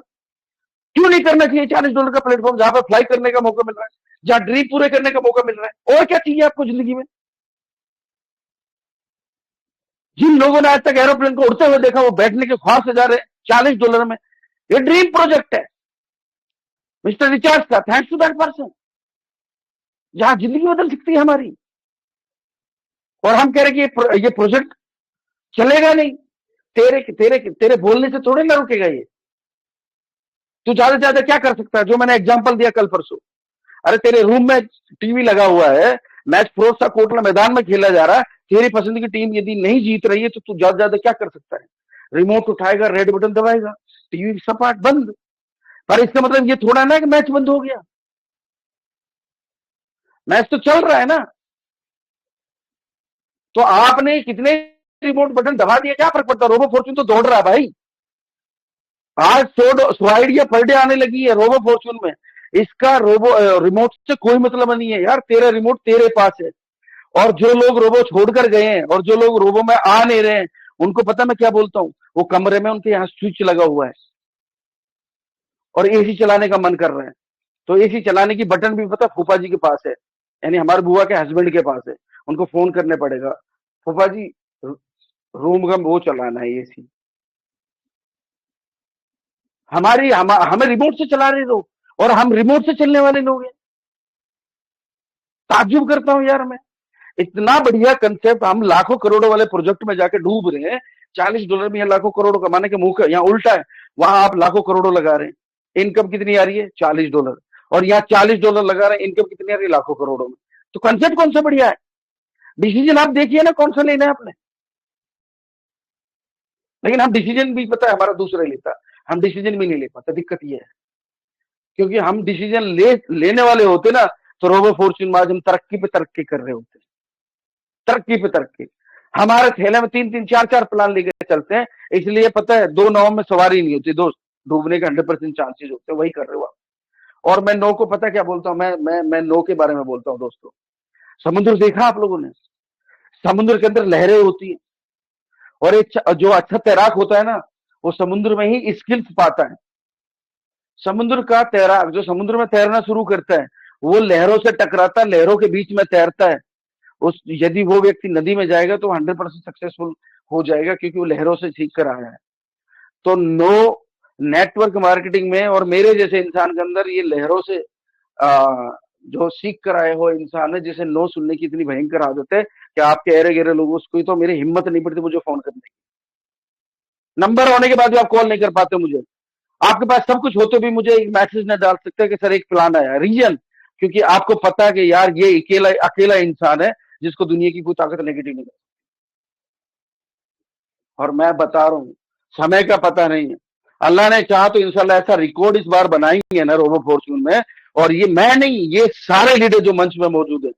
क्यों नहीं करना चाहिए $40 का प्लेटफॉर्म जहां पर फ्लाई करने का मौका मिल रहा है, जहां ड्रीम पूरे करने का मौका मिल रहा है? और क्या चाहिए आपको जिंदगी में? जिन लोगों ने आज तक एरोप्लेन को उड़ते हुए देखा वो बैठने के ख्वाब से जा रहे हैं $40 में। ये ड्रीम प्रोजेक्ट है मिस्टर रिचार्ड का, थैंक्स टू दैट पर्सन, जहां जिंदगी बदल सकती है हमारी। और हम कह रहे कि ये प्रोजेक्ट चलेगा नहीं, तेरे तेरे तेरे बोलने से थोड़े ना रुकेगा ये। तू ज्यादा से ज्यादा क्या कर सकता है, जो मैंने एग्जांपल दिया कल परसों। अरे तेरे रूम में टीवी लगा हुआ है, मैच फिरोजशाह कोटला मैदान में खेला जा रहा है, तेरी पसंद की टीम यदि नहीं जीत रही है तो तू ज्यादा से ज्यादा क्या कर सकता है? रिमोट उठाएगा, रेड बटन दबाएगा, टीवी सपाट बंद। पर इसका मतलब ये थोड़ा ना कि मैच बंद हो गया, मैच तो चल रहा है ना। तो आपने कितने रिमोट बटन दबा दिया, क्या फर्क पड़ता? रोबो फॉर्च्यून तो दौड़ रहा है भाई। आज 100 आइडिया पर डे आने लगी है रोबो फॉर्च्यून में। इसका रिमोट से कोई मतलब नहीं है यार, तेरा रिमोट तेरे पास है। और जो लोग रोबो छोड़कर गए हैं और जो लोग रोबो में आ नहीं रहे हैं, उनको पता मैं क्या बोलता हूं? वो कमरे में उनके यहाँ स्विच लगा हुआ है और एसी चलाने का मन कर रहे हैं, तो एसी चलाने की बटन भी पता फूफा जी के पास है, यानी हमारे बुआ के हस्बैंड के पास है। उनको फोन करने पड़ेगा, फूफा जी रूम का वो चलाना है एसी। हमें रिमोट से चला रहे लोग, और हम रिमोट से चलने वाले लोग हैं। ताज्जुब करता हूं यार मैं, इतना बढ़िया कंसेप्ट, हम लाखों करोड़ों वाले प्रोजेक्ट में जाके डूब रहे हैं। $40 में यहाँ लाखों करोड़ कमाने के मुंह का, यहाँ उल्टा है, वहां आप लाखों करोड़ों लगा रहे हैं, इनकम कितनी आ रही है? $40। और यहाँ $40 लगा रहे हैं, इनकम कितनी आ रही है? लाखों करोड़ों में। तो कंसेप्ट कौन सा बढ़िया है? डिसीजन आप देखिए ना कौन सा लेना है आपने। लेकिन हम डिसीजन भी पता है हमारा दूसरा लेता, हम डिसीजन भी नहीं ले पाते। दिक्कत ये है, क्योंकि हम डिसीजन लेने वाले होते ना, तो रोबो फॉर्च्यून में आज हम तरक्की पे तरक्की कर रहे होते, तरक्की पे तरक्की। हमारे थैले में 3-3 4-4 प्लान लेकर चलते हैं, इसलिए पता है 2 नाव में सवारी नहीं होती दोस्त, डूबने का 100% चांसेस होते हैं, वही कर रहे हो आप। और मैं नो को पता क्या बोलता हूं, मैं नो के बारे में बोलता हूं दोस्तों। समुद्र देखा आप लोगों ने? समुद्र के अंदर लहरें होती हैं, और एक जो अच्छा तैराक होता है ना, वो समुद्र में ही स्किल्स पाता है। समुद्र का तैराक जो समुद्र में तैरना शुरू करता है, वो लहरों से टकराता है, लहरों के बीच में तैरता है। उस यदि वो व्यक्ति नदी में जाएगा तो 100% सक्सेसफुल हो जाएगा, क्योंकि वो लहरों से सीख कर आया है। तो नो नेटवर्क मार्केटिंग में और मेरे जैसे इंसान के अंदर ये लहरों से जो सीख कर आए हो इंसान है, जिसे नो सुनने की इतनी भयंकर आदत है कि आपके अरे गहरे लोगों को तो मेरी हिम्मत नहीं पड़ती मुझे फोन करने की। नंबर होने के बाद भी आप कॉल नहीं कर पाते मुझे। आपके पास सब कुछ होते भी मुझे एक मैसेज न डाल सकते कि सर एक प्लान आया। रीजन, क्योंकि आपको पता है कि यार ये अकेला इंसान है जिसको दुनिया की कोई ताकत नेगेटिव नहीं कर। और मैं बता रहा हूं, समय का पता नहीं है। अल्लाह ने चाहा तो इंशाल्लाह ऐसा रिकॉर्ड इस बार बनाएंगे ना रोबो फॉर्च्यून में, और ये मैं नहीं, ये सारे लीडर जो मंच में मौजूद है,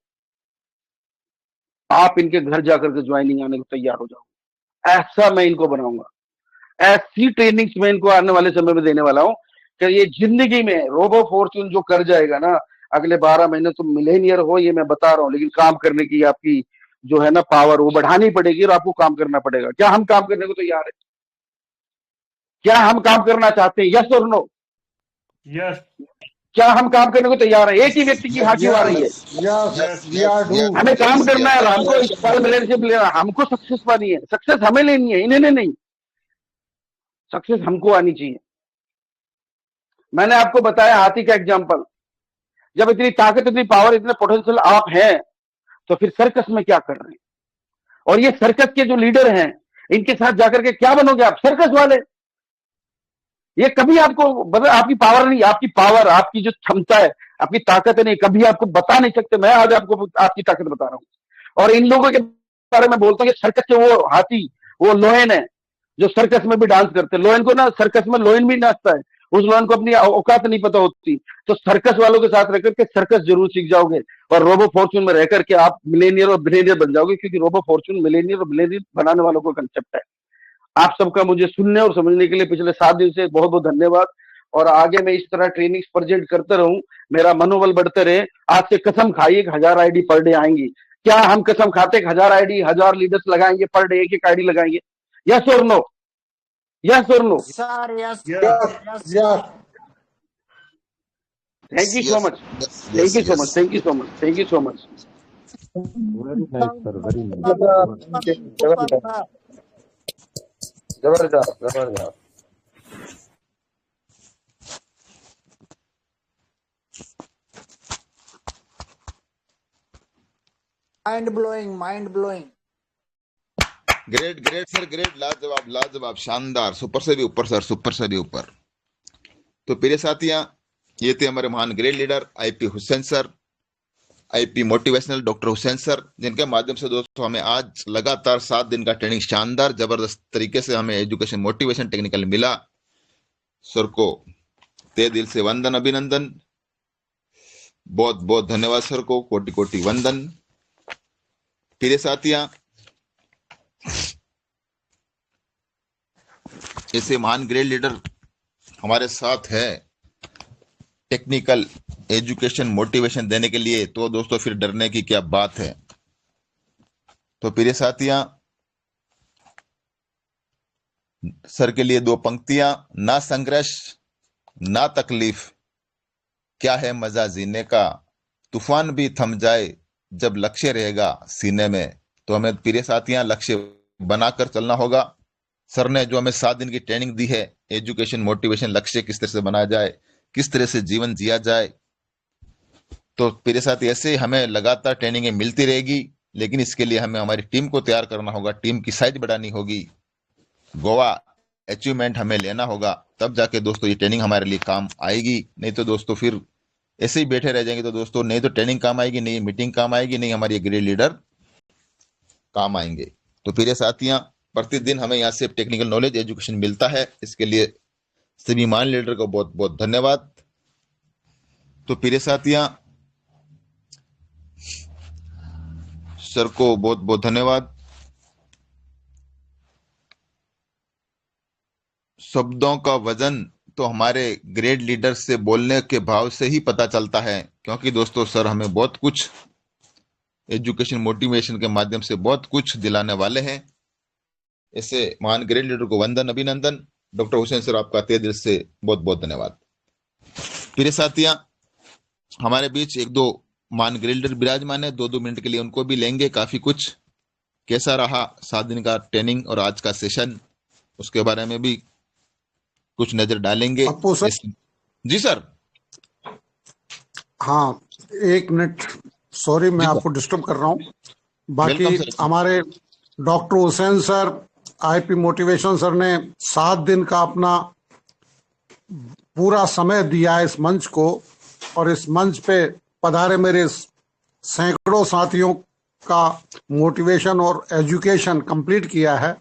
आप इनके घर जाकर के ज्वाइनिंग आने को तैयार हो जाओ। ऐसा मैं इनको बनाऊंगा, ऐसी ट्रेनिंग्स में इनको आने वाले समय में देने वाला हूं कि ये जिंदगी में रोबो फॉर्च्यून जो कर जाएगा ना, अगले 12 महीने तो मिलेनियर हो, ये मैं बता रहा हूं। लेकिन काम करने की आपकी जो है ना पावर, वो बढ़ानी पड़ेगी और आपको काम करना पड़ेगा। क्या हम काम करने को तैयार है? क्या हम काम करना चाहते हैं? यस और नो? यस क्या हम काम करने को तैयार है? एक ही व्यक्ति की हाथी आ रही है, हमें काम करना है, हमको इस साल मिलेनियरशिप लेना, हमको सक्सेस पानी है, सक्सेस हमें लेनी है, इन्हें नहीं। सक्सेस हमको आनी चाहिए। मैंने आपको बताया हाथी का एग्जांपल। जब इतनी ताकत, इतनी पावर, इतने पोटेंशियल आप हैं, तो फिर सर्कस में क्या कर रहे हैं? और ये सर्कस के जो लीडर हैं, इनके साथ जाकर के क्या बनोगे आप? सर्कस वाले। ये कभी आपको आपकी पावर नहीं, आपकी पावर, आपकी जो क्षमता है, आपकी ताकत नहीं, कभी आपको बता नहीं सकते। मैं आज आपको आपकी ताकत बता रहा हूं। और इन लोगों के बारे में बोलता हूँ कि सर्कस के वो हाथी, वो लोयन है जो सर्कस में भी डांस करते हैं। लोयन को ना सर्कस में लोयन भी नाचता है, उस लोयन को अपनी औकात नहीं पता होती। तो सर्कस वालों के साथ रहकर के सर्कस जरूर सीख जाओगे, और रोबो फॉर्च्यून में रहकर के आप मिलेनियर और बिलियनियर बन जाओगे, क्योंकि रोबो फॉर्च्यून मिलेनियर और बिलियनियर बनाने वालों का कंसेप्ट है। आप सबका मुझे सुनने और समझने के लिए पिछले 7 दिन से बहुत बहुत धन्यवाद। और आगे मैं इस तरह ट्रेनिंग प्रेजेंट करते रहूं, मेरा मनोबल बढ़ते रहे। आज से कसम खाइए 1000 आईडी पर डे आएंगी। क्या हम कसम खाते 1000 आईडी, 1000 लीडर्स लगाएंगे पर डे, एक आईडी लगाएंगे? यस और नो? यस और no? Thank you so much, thank you so much, thank you so much, thank you so much. Very nice, sir. Very nice. जबरदस्त जबरदस्त। Mind blowing. Great great sir, great, लाजवाब लाजवाब, शानदार, super से भी ऊपर sir, super से भी ऊपर। तो प्रिय साथियां, ये थे हमारे महान great leader IP Hussain sir, IP motivational doctor Hussain sir, जिनके माध्यम से दोस्तों हमें आज लगातार 7 दिन का ट्रेनिंग शानदार जबरदस्त तरीके से हमें एजुकेशन मोटिवेशन टेक्निकल मिला। सर को तहे दिल से वंदन, अभिनंदन, बहुत बहुत धन्यवाद सर को, कोटि कोटि वंदन। प्रिय साथियां, ऐसे महान ग्रेट लीडर हमारे साथ है टेक्निकल एजुकेशन मोटिवेशन देने के लिए, तो दोस्तों फिर डरने की क्या बात है। तो प्रिय साथियां, सर के लिए 2 पंक्तियां। ना संघर्ष ना तकलीफ, क्या है मजा जीने का, तूफान भी थम जाए जब लक्ष्य रहेगा सीने में। तो हमें प्रिय साथियां लक्ष्य बनाकर चलना होगा। सर ने जो हमें 7 दिन की ट्रेनिंग दी है, एजुकेशन मोटिवेशन, लक्ष्य किस तरह से बनाया जाए, किस तरह से जीवन जिया जाए। तो प्रिय साथी, ऐसे हमें लगातार ट्रेनिंगें मिलती रहेगी, लेकिन इसके लिए हमें हमारी टीम को तैयार करना होगा, टीम की साइज बढ़ानी होगी, गोवा अचीवमेंट हमें लेना होगा, तब जाके दोस्तों ये ट्रेनिंग हमारे लिए काम आएगी। नहीं तो दोस्तों फिर ऐसे ही बैठे रह जाएंगे तो दोस्तों नहीं तो ट्रेनिंग काम आएगी, नहीं मीटिंग काम आएगी, नहीं हमारे ये ग्रेट लीडर काम आएंगे। तो प्रिय साथियां, प्रतिदिन हमें यहाँ से टेक्निकल नॉलेज एजुकेशन मिलता है, इसके लिए सभी महान लीडर को बहुत बहुत धन्यवाद। तो प्रिय साथियां, सर को बहुत बहुत धन्यवाद। शब्दों का वजन तो हमारे ग्रेट लीडर से बोलने के भाव से ही पता चलता है, क्योंकि दोस्तों सर हमें बहुत कुछ एजुकेशन मोटिवेशन के माध्यम से बहुत कुछ दिलाने वाले हैं। ऐसे महान ग्रेट लीडर को वंदन, अभिनंदन। डॉक्टर हुसैन सर, आपका तहे दिल से बहुत बहुत धन्यवाद। प्रिय साथियां, हमारे बीच 1-2 महान ग्रेट लीडर विराजमान है, 2-2 मिनट के लिए उनको भी लेंगे। काफी कुछ कैसा रहा 7 दिन का ट्रेनिंग और आज का सेशन, उसके बारे में भी कुछ नजर डालेंगे। जी सर। हाँ, 1 मिनट, सॉरी मैं आपको डिस्टर्ब कर रहा हूँ। बाकी हमारे doctor Hussain sir, IP motivation sir ने 7 दिन का अपना पूरा समय दिया है इस मंच को, और इस मंच पे पधारे मेरे सैकड़ों साथियों का मोटिवेशन और एजुकेशन कंप्लीट किया है।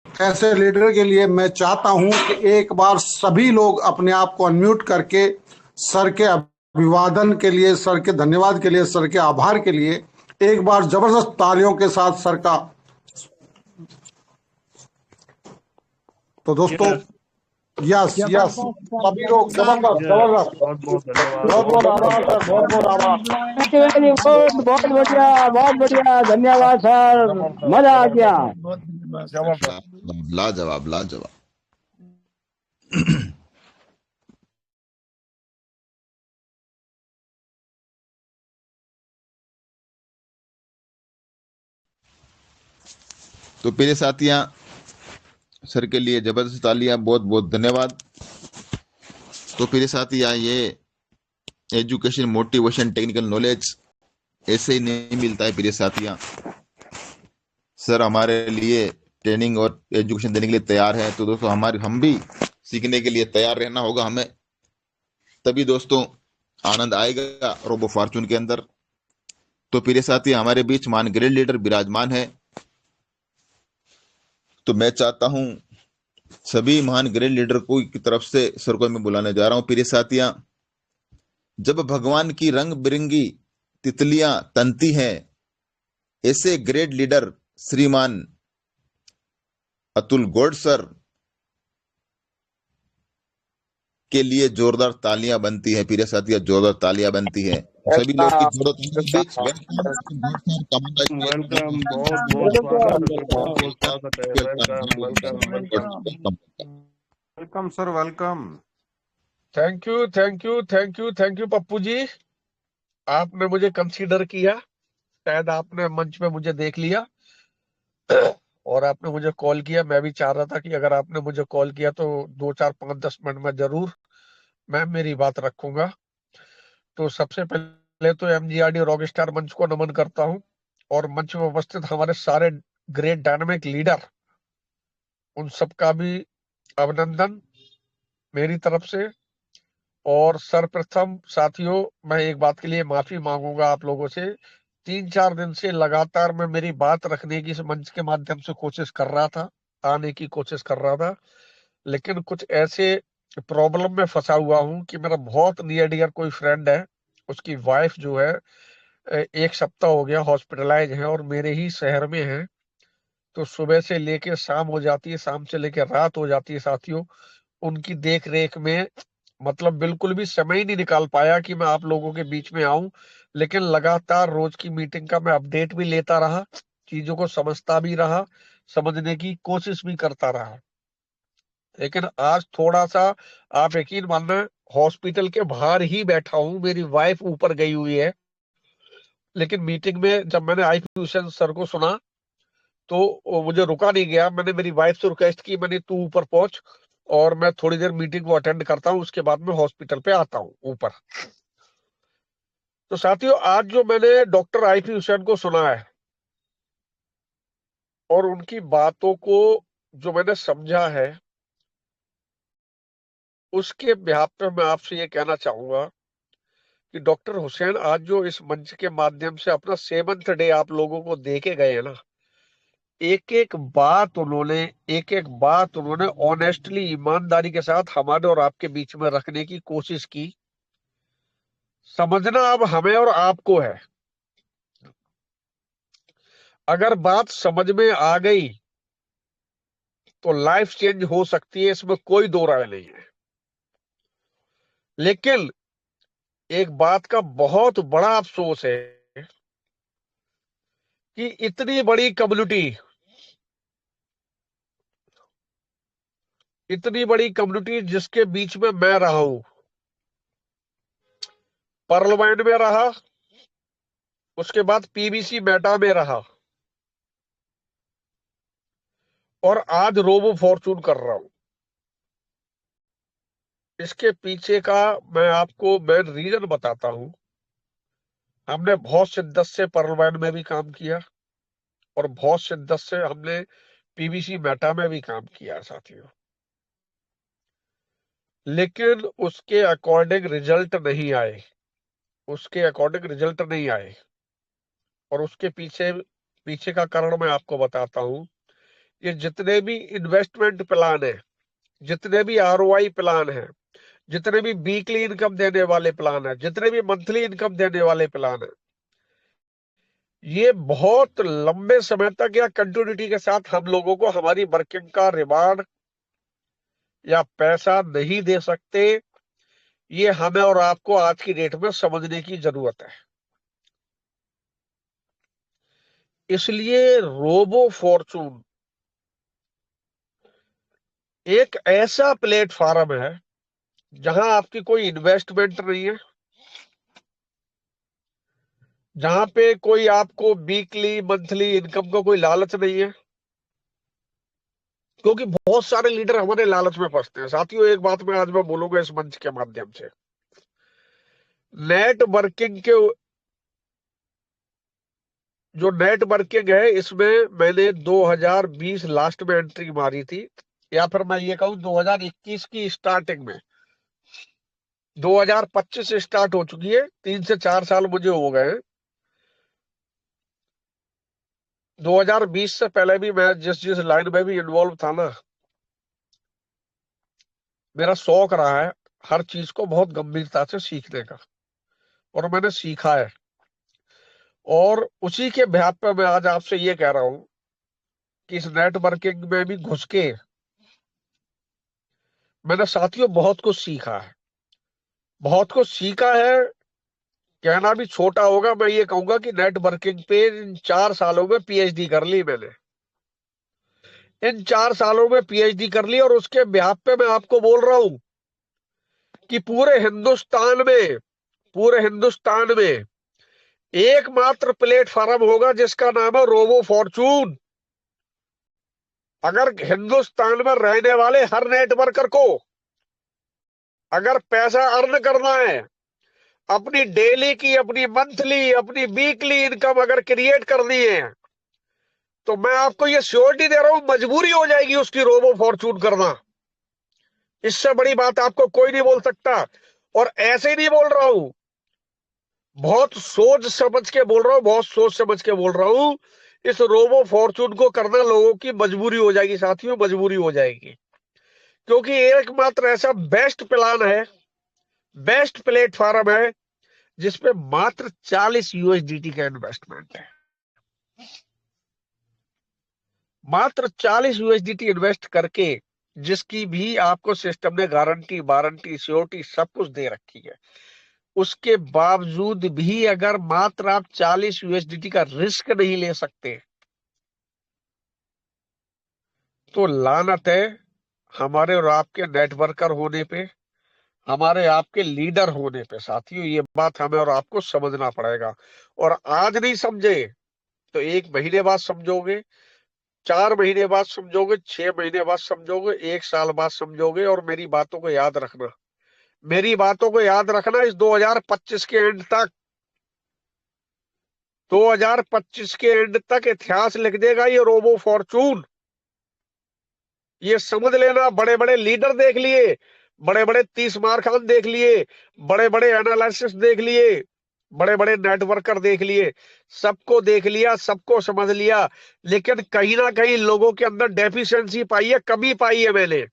ऐसे लीडर के लिए मैं चाहता हूं कि एक बार सभी लोग अपने आप को अनम्यूट करके सर के अभिवादन के लिए, सर के धन्यवाद के लिए, सर के आभार के लिए एक बार जबरदस्त तालियों के साथ सर का। तो दोस्तों यस यस, सभी लोग जबरदस्त जबरदस्त, बहुत बहुत धन्यवाद, बहुत बहुत आभार सर, बहुत बहुत आभार। बहुत बढ़िया, बहुत बढ़िया, धन्यवाद सर, मजा आ गया। लाजवाब लाजवाब। तो प्रिय साथियां, सर के लिए जबरदस्त तालियां, बहुत बहुत धन्यवाद। तो प्रिय साथियां, ये एजुकेशन मोटिवेशन टेक्निकल नॉलेज ऐसे ही नहीं मिलता है प्रिय साथियां। सर हमारे लिए ट्रेनिंग और एजुकेशन देने के लिए तैयार है, तो दोस्तों हम भी सीखने के लिए तैयार रहना होगा हमें, तभी दोस्तों आनंद आएगा रोबो फॉर्चून के अंदर। तो प्रिय साथी, हमारे बीच मान ग्रेट लीडर विराजमान है, तो मैं चाहता हूं सभी महान ग्रेट लीडर को की तरफ से सर को मैं बुलाने जा रहा हूं। प्रिय साथियां, जब भगवान की रंग बिरंगी तितलियां तनती हैं, ऐसे ग्रेट लीडर श्रीमान अतुल गौड़ सर के लिए जोरदार तालियां बनती है। प्रिय साथियों, जोरदार तालियां बनती है, सभी लोग की वेलकम, बहुत बहुत स्वागत है, बहुत बहुत स्वागत है, welcome welcome welcome. Welcome sir, welcome. Thank you thank you thank you thank you Pappu ji, आपने मुझे कंसीडर किया। शायद आपने मंच पे मुझे देख लिया और आपने मुझे कॉल किया। मैं भी चाह रहा था कि अगर आपने मुझे कॉल किया तो 2 4 5 10 मिनट में जरूर मैं मेरी बात रखूंगा। तो सबसे पहले तो एमजीआरडी रॉक स्टार मंच को नमन करता हूं और मंच में उपस्थित हमारे सारे ग्रेट डायनामिक लीडर, उन सबका भी अभिनंदन मेरी तरफ से। और सर्वप्रथम साथियों, मैं एक बात के लिए माफी मांगूंगा आप लोगों से। 3 4 दिन से लगातार मैं मेरी बात रखने की इस मंच के माध्यम से कोशिश कर रहा था, आने की कोशिश कर रहा था, लेकिन कुछ ऐसे प्रॉब्लम में फंसा हुआ हूं कि मेरा बहुत नियर डियर कोई फ्रेंड है, उसकी वाइफ जो है 1 सप्ताह हो गया हॉस्पिटलाइज है और मेरे ही शहर में है। तो सुबह से लेके शाम हो जाती है, शाम से लेके रात हो जाती है साथियों। उनकी देख रेख में मतलब बिल्कुल भी समय ही नहीं निकाल पाया कि मैं आप लोगों के बीच में आऊं। लेकिन लगातार रोज की मीटिंग का मैं अपडेट भी लेता रहा, चीजों को समझता भी रहा, समझने की कोशिश भी करता रहा। लेकिन आज थोड़ा सा, आप यकीन मानना, हॉस्पिटल के बाहर ही बैठा हूं, मेरी वाइफ ऊपर गई हुई है। लेकिन मीटिंग में जब मैंने आईपी हुसैन सर को सुना तो वो मुझे रुका नहीं गया। मैंने मेरी वाइफ से रिक्वेस्ट की, मैंने तू ऊपर पहुंच और मैं थोड़ी देर मीटिंग को अटेंड करता हूं, उसके बाद मैं हॉस्पिटल पे आता हूं ऊपर। तो साथियों, आज जो मैंने डॉक्टर आईपी हुसैन को सुना है और उनकी बातों को जो मैंने समझा है, उसके बिहाफ पे मैं आपसे ये कहना चाहूंगा कि डॉक्टर हुसैन आज जो इस मंच के माध्यम से अपना 7th डे आप लोगों को दे के गए हैं ना, एक एक बात उन्होंने ऑनेस्टली, ईमानदारी के साथ हमारे और आपके बीच में रखने की कोशिश की। समझना अब हमें और आपको है। अगर बात समझ में आ गई तो लाइफ चेंज हो सकती है, इसमें कोई दो राय नहीं है। लेकिन एक बात का बहुत बड़ा अफसोस है कि इतनी बड़ी कम्युनिटी जिसके बीच में मैं रहा हूं, पार्लियामेंट में रहा, उसके बाद पीबीसी मेटा में रहा और आज रोबो फॉर्चून कर रहा हूं। इसके पीछे का मैं आपको मेन रीजन बताता हूं। हमने बहुत शिद्दत से पार्लियामेंट में भी काम किया और बहुत शिद्दत से हमने पीबीसी मेटा में भी काम किया साथियों, लेकिन उसके अकॉर्डिंग रिजल्ट नहीं आए। और उसके पीछे पीछे का कारण मैं आपको बताता हूं। ये जितने भी इन्वेस्टमेंट प्लान है, जितने भी आरओआई प्लान है, जितने भी वीकली इनकम देने वाले प्लान है, जितने भी मंथली इनकम देने वाले प्लान है, ये बहुत लंबे समय तक या कंटिन्यूटी के साथ हम लोगों को हमारी वर्किंग का रिवार्ड या पैसा नहीं दे सकते। ये हमें और आपको आज की डेट में समझने की जरूरत है। इसलिए रोबो फॉर्चून एक ऐसा प्लेटफॉर्म है जहां आपकी कोई इन्वेस्टमेंट नहीं है, जहां पे कोई आपको वीकली मंथली इनकम का कोई लालच नहीं है। क्योंकि बहुत सारे लीडर हमारे लालच में फंसते हैं साथियों। एक बात मैं आज मैं बोलूंगा इस मंच के माध्यम से, नेटवर्किंग के जो नेटवर्किंग है, इसमें मैंने 2020 लास्ट में एंट्री मारी थी, या फिर मैं ये कहूं 2021 की स्टार्टिंग में। 2025 से स्टार्ट हो चुकी है, 3 से 4 साल मुझे हो गए हैं। 2020 से पहले भी मैं जिस जिस लाइन में भी इन्वॉल्व था ना, मेरा शौक रहा है हर चीज को बहुत गंभीरता से सीखने का, और मैंने सीखा है। और उसी के बिहाफ पे मैं आज आपसे ये कह रहा हूं कि इस नेटवर्किंग में भी घुस के मैंने साथियों बहुत कुछ सीखा है, बहुत कुछ सीखा है। कहना भी छोटा होगा, मैं ये कहूंगा कि नेटवर्किंग पे इन 4 सालों में पीएचडी कर ली मैंने। इन 4 सालों में पीएचडी कर ली, और उसके बिहाफ पे मैं आपको बोल रहा हूं कि पूरे हिंदुस्तान में एकमात्र प्लेटफॉर्म होगा जिसका नाम है रोबो फॉर्चून। अगर हिंदुस्तान में रहने वाले हर नेटवर्कर को अगर पैसा अर्न करना है, अपनी डेली की, अपनी मंथली, अपनी वीकली इनकम अगर क्रिएट करनी है, तो मैं आपको ये श्योरिटी दे रहा हूं, मजबूरी हो जाएगी उसकी रोबो फॉर्चून करना। इससे बड़ी बात आपको कोई नहीं बोल सकता। और ऐसे ही नहीं बोल रहा हूं, बहुत सोच समझ के बोल रहा हूं। इस रोबो फॉर्चून को करना लोगों की मजबूरी हो जाएगी साथियों, मजबूरी हो जाएगी। क्योंकि एकमात्र ऐसा बेस्ट प्लान है, बेस्ट प्लेटफॉर्म है जिसपे मात्र 40 यूएसडीटी का इन्वेस्टमेंट है। मात्र 40 यूएसडीटी इन्वेस्ट करके, जिसकी भी आपको सिस्टम ने गारंटी, वारंटी, सिक्योरिटी सब कुछ दे रखी है, उसके बावजूद भी अगर मात्र आप 40 यूएसडीटी का रिस्क नहीं ले सकते, तो लानत है हमारे और आपके नेटवर्कर होने पे, हमारे आपके लीडर होने पे। साथियों, ये बात हमें और आपको समझना पड़ेगा। और आज नहीं समझे तो 1 महीने बाद समझोगे, 4 महीने बाद समझोगे, 6 महीने बाद समझोगे, 1 साल बाद समझोगे। और मेरी बातों को याद रखना, मेरी बातों को याद रखना। इस 2025 के एंड तक, 2025 के एंड तक इतिहास लिख देगा ये रोबो फॉर्चून। ये समझ लेना। बड़े बड़े लीडर देख लिए, बड़े बड़े तीसमार खान देख लिए, बड़े बड़े एनालिसिस देख लिए, बड़े बड़े नेटवर्कर देख लिए, सबको देख लिया, सबको समझ लिया, लेकिन कहीं ना कहीं लोगों के अंदर डेफिशिएंसी पाई है, कमी पाई है मैंने।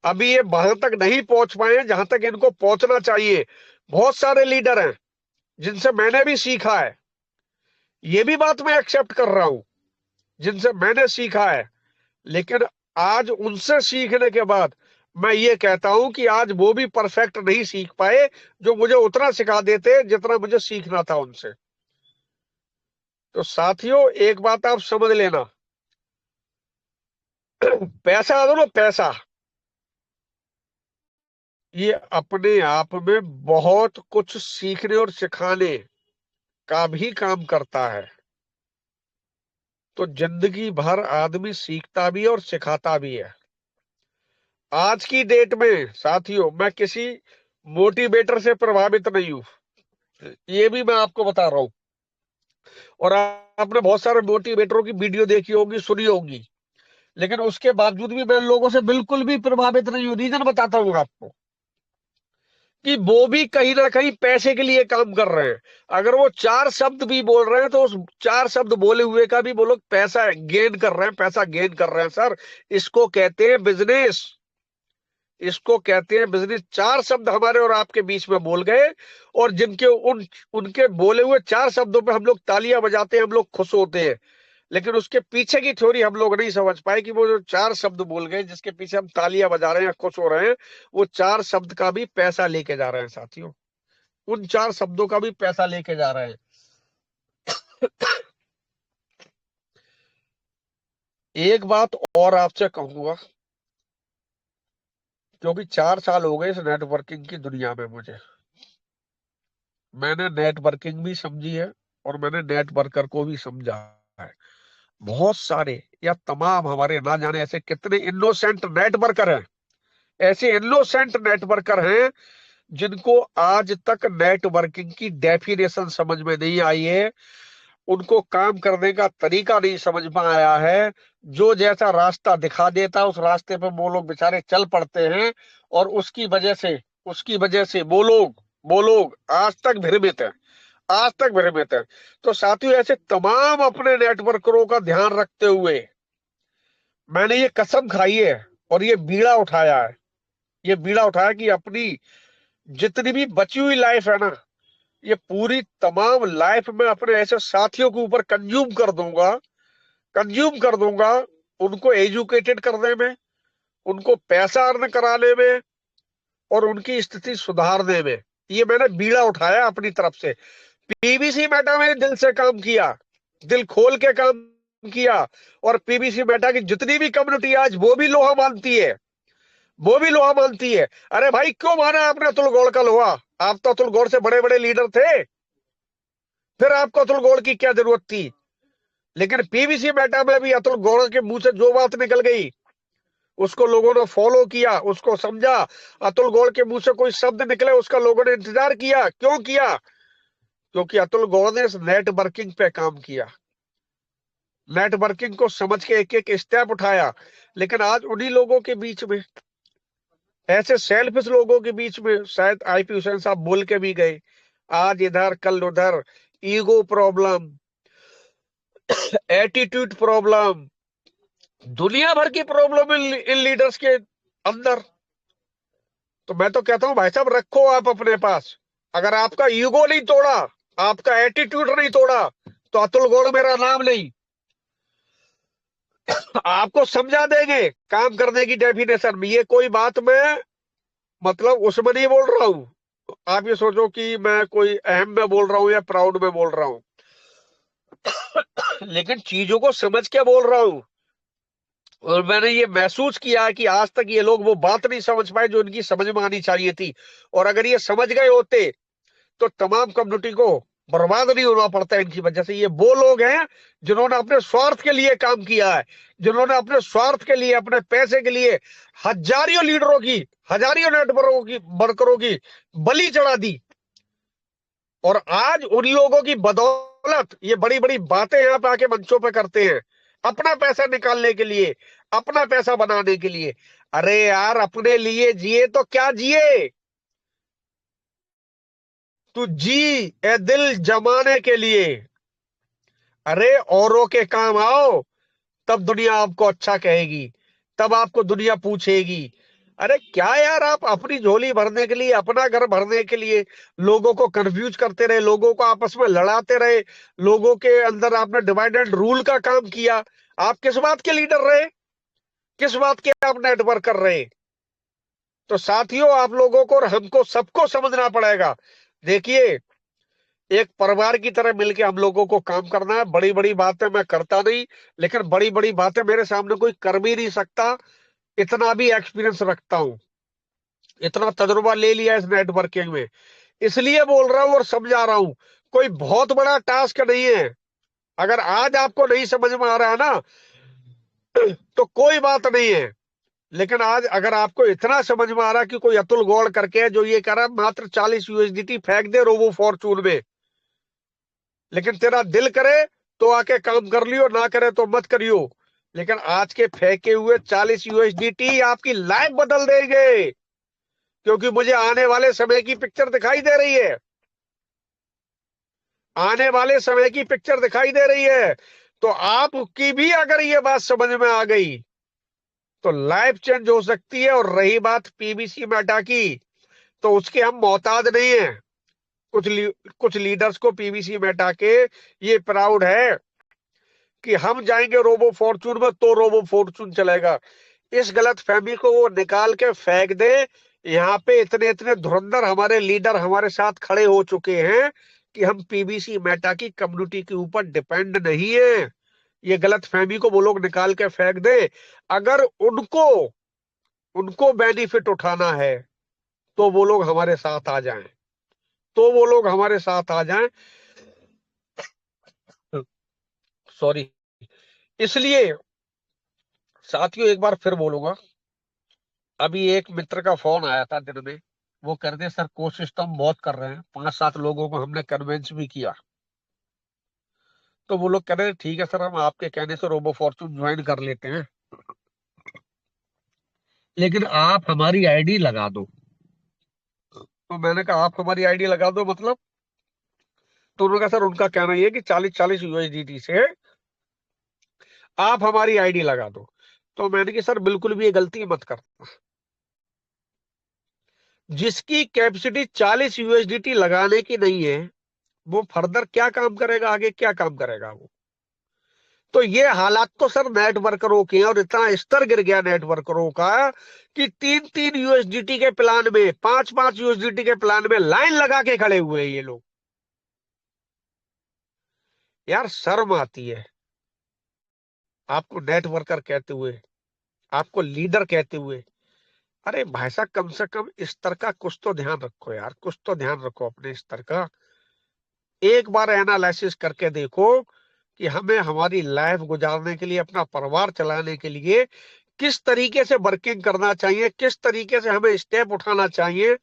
अभी ये वहां तक नहीं पहुंच पाए जहां तक इनको पहुंचना चाहिए। बहुत सारे लीडर हैं जिनसे मैंने भी सीखा है, ये भी बात मैं एक्सेप्ट कर रहा हूं, जिनसे मैंने सीखा है। लेकिन आज उनसे सीखने के बाद मैं ये कहता हूं कि आज वो भी परफेक्ट नहीं सीख पाए जो मुझे उतना सिखा देते जितना मुझे सीखना था उनसे। तो साथियों, एक बात आप समझ लेना, पैसा दो ना, पैसा ये अपने आप में बहुत कुछ सीखने और सिखाने का भी काम करता है। तो जिंदगी भर आदमी सीखता भी और सिखाता भी है। आज की डेट में साथियों, मैं किसी मोटिवेटर से प्रभावित नहीं हूं, ये भी मैं आपको बता रहा हूं। और आपने बहुत सारे मोटिवेटरों की वीडियो देखी होगी, सुनी होगी, लेकिन उसके बावजूद भी मैं लोगों से बिल्कुल भी प्रभावित नहीं हूं। रीजन बताता हूं आपको कि वो भी कहीं ना कहीं पैसे के लिए काम कर रहे हैं। अगर वो 4 शब्द भी बोल रहे हैं तो उस 4 शब्द बोले हुए का भी वो लोग पैसा गेन कर रहे हैं, पैसा गेन कर रहे हैं। सर, इसको कहते हैं बिजनेस, इसको कहते हैं बिजनेस। 4 शब्द हमारे और आपके बीच में बोल गए, और जिनके उनके बोले हुए 4 शब्दों पे हम लोग तालियां बजाते हैं, हम लोग खुश होते हैं, लेकिन उसके पीछे की थ्योरी हम लोग नहीं समझ पाए कि वो जो 4 शब्द बोल गए जिसके पीछे हम तालियां बजा रहे हैं, खुश हो रहे हैं, वो 4 शब्द का भी पैसा लेके जा रहे हैं साथियों। उन 4 शब्दों का भी पैसा लेके जा रहे हैं। एक बात और आपसे कहूंगा, क्योंकि 4 साल हो गए इस नेटवर्किंग की दुनिया में मुझे, मैंने नेटवर्किंग भी समझी है और मैंने नेटवर्कर को भी समझा है। बहुत सारे या तमाम हमारे ना जाने ऐसे कितने इनोसेंट नेटवर्कर हैं, ऐसे इनोसेंट नेटवर्कर हैं जिनको आज तक नेटवर्किंग की डेफिनेशन समझ में नहीं आई है, उनको काम करने का तरीका नहीं समझ में आया है। जो जैसा रास्ता दिखा देता उस रास्ते पे वो लोग बेचारे चल पड़ते हैं, और उसकी वजह से वो लोग आज तक भ्रमित है, आज तक भ्रमित है। तो साथियों, ऐसे तमाम अपने नेटवर्करों का ध्यान रखते हुए मैंने ये कसम खाई है और ये बीड़ा उठाया है, ये बीड़ा उठाया कि अपनी जितनी भी बची हुई लाइफ है ना, ये पूरी तमाम लाइफ में अपने ऐसे साथियों के ऊपर कंज्यूम कर दूंगा, उनको एजुकेटेड करने में, उनको पैसा अर्न कराने में और उनकी स्थिति सुधारने में। ये मैंने बीड़ा उठाया अपनी तरफ से। पीवीसी मेटा में दिल से काम किया, दिल खोल के काम किया। और पीबीसी मेटा की जितनी भी कम्युनिटी आज वो भी लोहा मानती है, वो भी लोहा मानती है। अरे भाई क्यों माना आपने अतुल गौड़ का लोहा? आप तो अतुल गौड़ से बड़े बड़े लीडर थे, फिर आपको अतुल गौड़ की क्या जरूरत थी? लेकिन पीबीसी मेटा में भी अतुल गौड़ के मुंह से जो बात निकल गई उसको लोगों ने फॉलो किया, उसको समझा। अतुल गौड़ के मुंह से कोई शब्द निकले उसका लोगों ने इंतजार किया। क्यों किया? क्योंकि अतुल गौड़ ने इस नेटवर्किंग पे काम किया, नेटवर्किंग को समझ के एक एक स्टेप उठाया। लेकिन आज उन्हीं लोगों के बीच में, ऐसे सेल्फिश लोगों के बीच में, शायद आईपी हुसैन साहब बोल के भी गए, आज इधर कल उधर, ईगो प्रॉब्लम, एटीट्यूड प्रॉब्लम, दुनिया भर की प्रॉब्लम इन लीडर्स के अंदर। तो मैं तो कहता हूं भाई साहब रखो आप अपने पास। अगर आपका ईगो नहीं तोड़ा, आपका एटीट्यूड नहीं तोड़ा, तो अतुल गौड़ मेरा नाम नहीं। आपको समझा देंगे काम करने की डेफिनेशन में। ये कोई बात मैं मतलब उसमें नहीं बोल रहा हूं, आप ये सोचो कि मैं कोई अहम में बोल रहा हूं या प्राउड में बोल रहा हूं, लेकिन चीजों को समझ के बोल रहा हूं। और मैंने ये महसूस किया कि आज तक ये लोग वो बात नहीं समझ पाए जो इनकी समझ में आनी चाहिए थी। और अगर ये समझ गए होते तो तमाम कम्युनिटी को बर्बाद नहीं होना पड़ता इनकी वजह से। ये वो लोग हैं जिन्होंने अपने स्वार्थ के लिए काम किया है, जिन्होंने अपने स्वार्थ के लिए, अपने पैसे के लिए हजारों लीडरों की, हजारों नेटवर्कों की, वर्करों की बलि चढ़ा दी। और आज उन लोगों की बदौलत ये बड़ी बड़ी बातें यहाँ पे आके मंचों पे करते हैं, अपना पैसा निकालने के लिए, अपना पैसा बनाने के लिए। अरे यार अपने लिए जिए तो क्या जिए, तू जी ए दिल जमाने के लिए। अरे औरों के काम आओ, तब दुनिया आपको अच्छा कहेगी, तब आपको दुनिया पूछेगी। अरे क्या यार, आप अपनी झोली भरने के लिए, अपना घर भरने के लिए लोगों को कंफ्यूज करते रहे, लोगों को आपस में लड़ाते रहे, लोगों के अंदर आपने डिवाइड एंड रूल का काम किया। आप किस बात के लीडर रहे? किस बात के आप नेटवर्क कर रहे? तो साथियों, आप लोगों को और हमको सबको समझना पड़ेगा। देखिए, एक परिवार की तरह मिलके हम लोगों को काम करना है। बड़ी बड़ी बातें मैं करता नहीं, लेकिन बड़ी बड़ी बातें मेरे सामने कोई कर भी नहीं सकता। इतना भी एक्सपीरियंस रखता हूं, इतना तजुर्बा ले लिया इस नेटवर्किंग में, इसलिए बोल रहा हूं और समझा रहा हूं। कोई बहुत बड़ा टास्क नहीं है। अगर आज आपको नहीं समझ में आ रहा है ना, तो कोई बात नहीं है। लेकिन आज अगर आपको इतना समझ में आ रहा है कि कोई अतुल गौड़ करके है जो ये कह रहा है मात्र 40 यूएसडीटी फेंक दे रोबो फॉर्चून में, लेकिन तेरा दिल करे तो आके काम कर लियो, ना करे तो मत करियो। लेकिन आज के फेंके हुए 40 यूएसडीटी आपकी लाइफ बदल देंगे, क्योंकि मुझे आने वाले समय की पिक्चर दिखाई दे रही है, आने वाले समय की पिक्चर दिखाई दे रही है। तो आपकी भी अगर ये बात समझ में आ गई तो लाइफ चेंज हो सकती है। और रही बात पीबीसी मेटा की, तो उसके हम मोहताज नहीं है। कुछ लीडर्स को पीबीसी मेटा के ये प्राउड है कि हम जाएंगे रोबो फॉर्चून में तो रोबो फॉर्चून चलेगा। इस गलत फहमी को वो निकाल के फेंक दे। यहाँ पे इतने इतने धुरंधर हमारे लीडर हमारे साथ खड़े हो चुके हैं कि हम पीबीसी मेटा की कम्युनिटी के ऊपर डिपेंड नहीं है। ये गलत फहमी को वो लोग निकाल के फेंक दे। अगर उनको बेनिफिट उठाना है तो वो लोग हमारे साथ आ जाएं, तो वो लोग हमारे साथ आ जाएं। सॉरी। इसलिए साथियों, एक बार फिर बोलूंगा, अभी एक मित्र का फोन आया था दिन में, वो कहते सर कोशिश तो हम बहुत कर रहे हैं, 5-7 लोगों को हमने कन्विंस भी किया। तो वो लोग कह रहे ठीक है सर, हम आपके कहने से रोबो फॉर्चून ज्वाइन कर लेते हैं, लेकिन आप हमारी आईडी लगा दो। तो मैंने कहा आप हमारी आईडी लगा दो मतलब? तो उन्होंने कहा सर उनका कहना ये कि 40-40 यूएसडीटी से आप हमारी आईडी लगा दो। तो मैंने कहा सर बिल्कुल भी ये गलती मत करना। जिसकी कैपेसिटी 40 यूएसडीटी लगाने की नहीं है वो फर्दर क्या काम करेगा, आगे क्या काम करेगा वो? तो ये हालात तो सर नेटवर्करों के हैं, और इतना स्तर गिर गया नेटवर्करों का कि 3-3 यूएसडीटी के प्लान में, 5-5 यूएसडीटी के प्लान में लाइन लगा के खड़े हुए हैं ये लोग। यार शर्म आती है। आपको नेटवर्कर कहते हुए, आपको लीडर कहते हुए, अरे भाई साहब कम से कम स्तर का कुछ तो ध्यान रखो यार, कुछ तो ध्यान रखो अपने स्तर का। एक बार एनालिसिस करके देखो कि हमें हमारी लाइफ गुजारने के लिए, अपना परिवार चलाने के लिए किस तरीके से वर्किंग करना चाहिए, किस तरीके से हमें स्टेप उठाना चाहिए,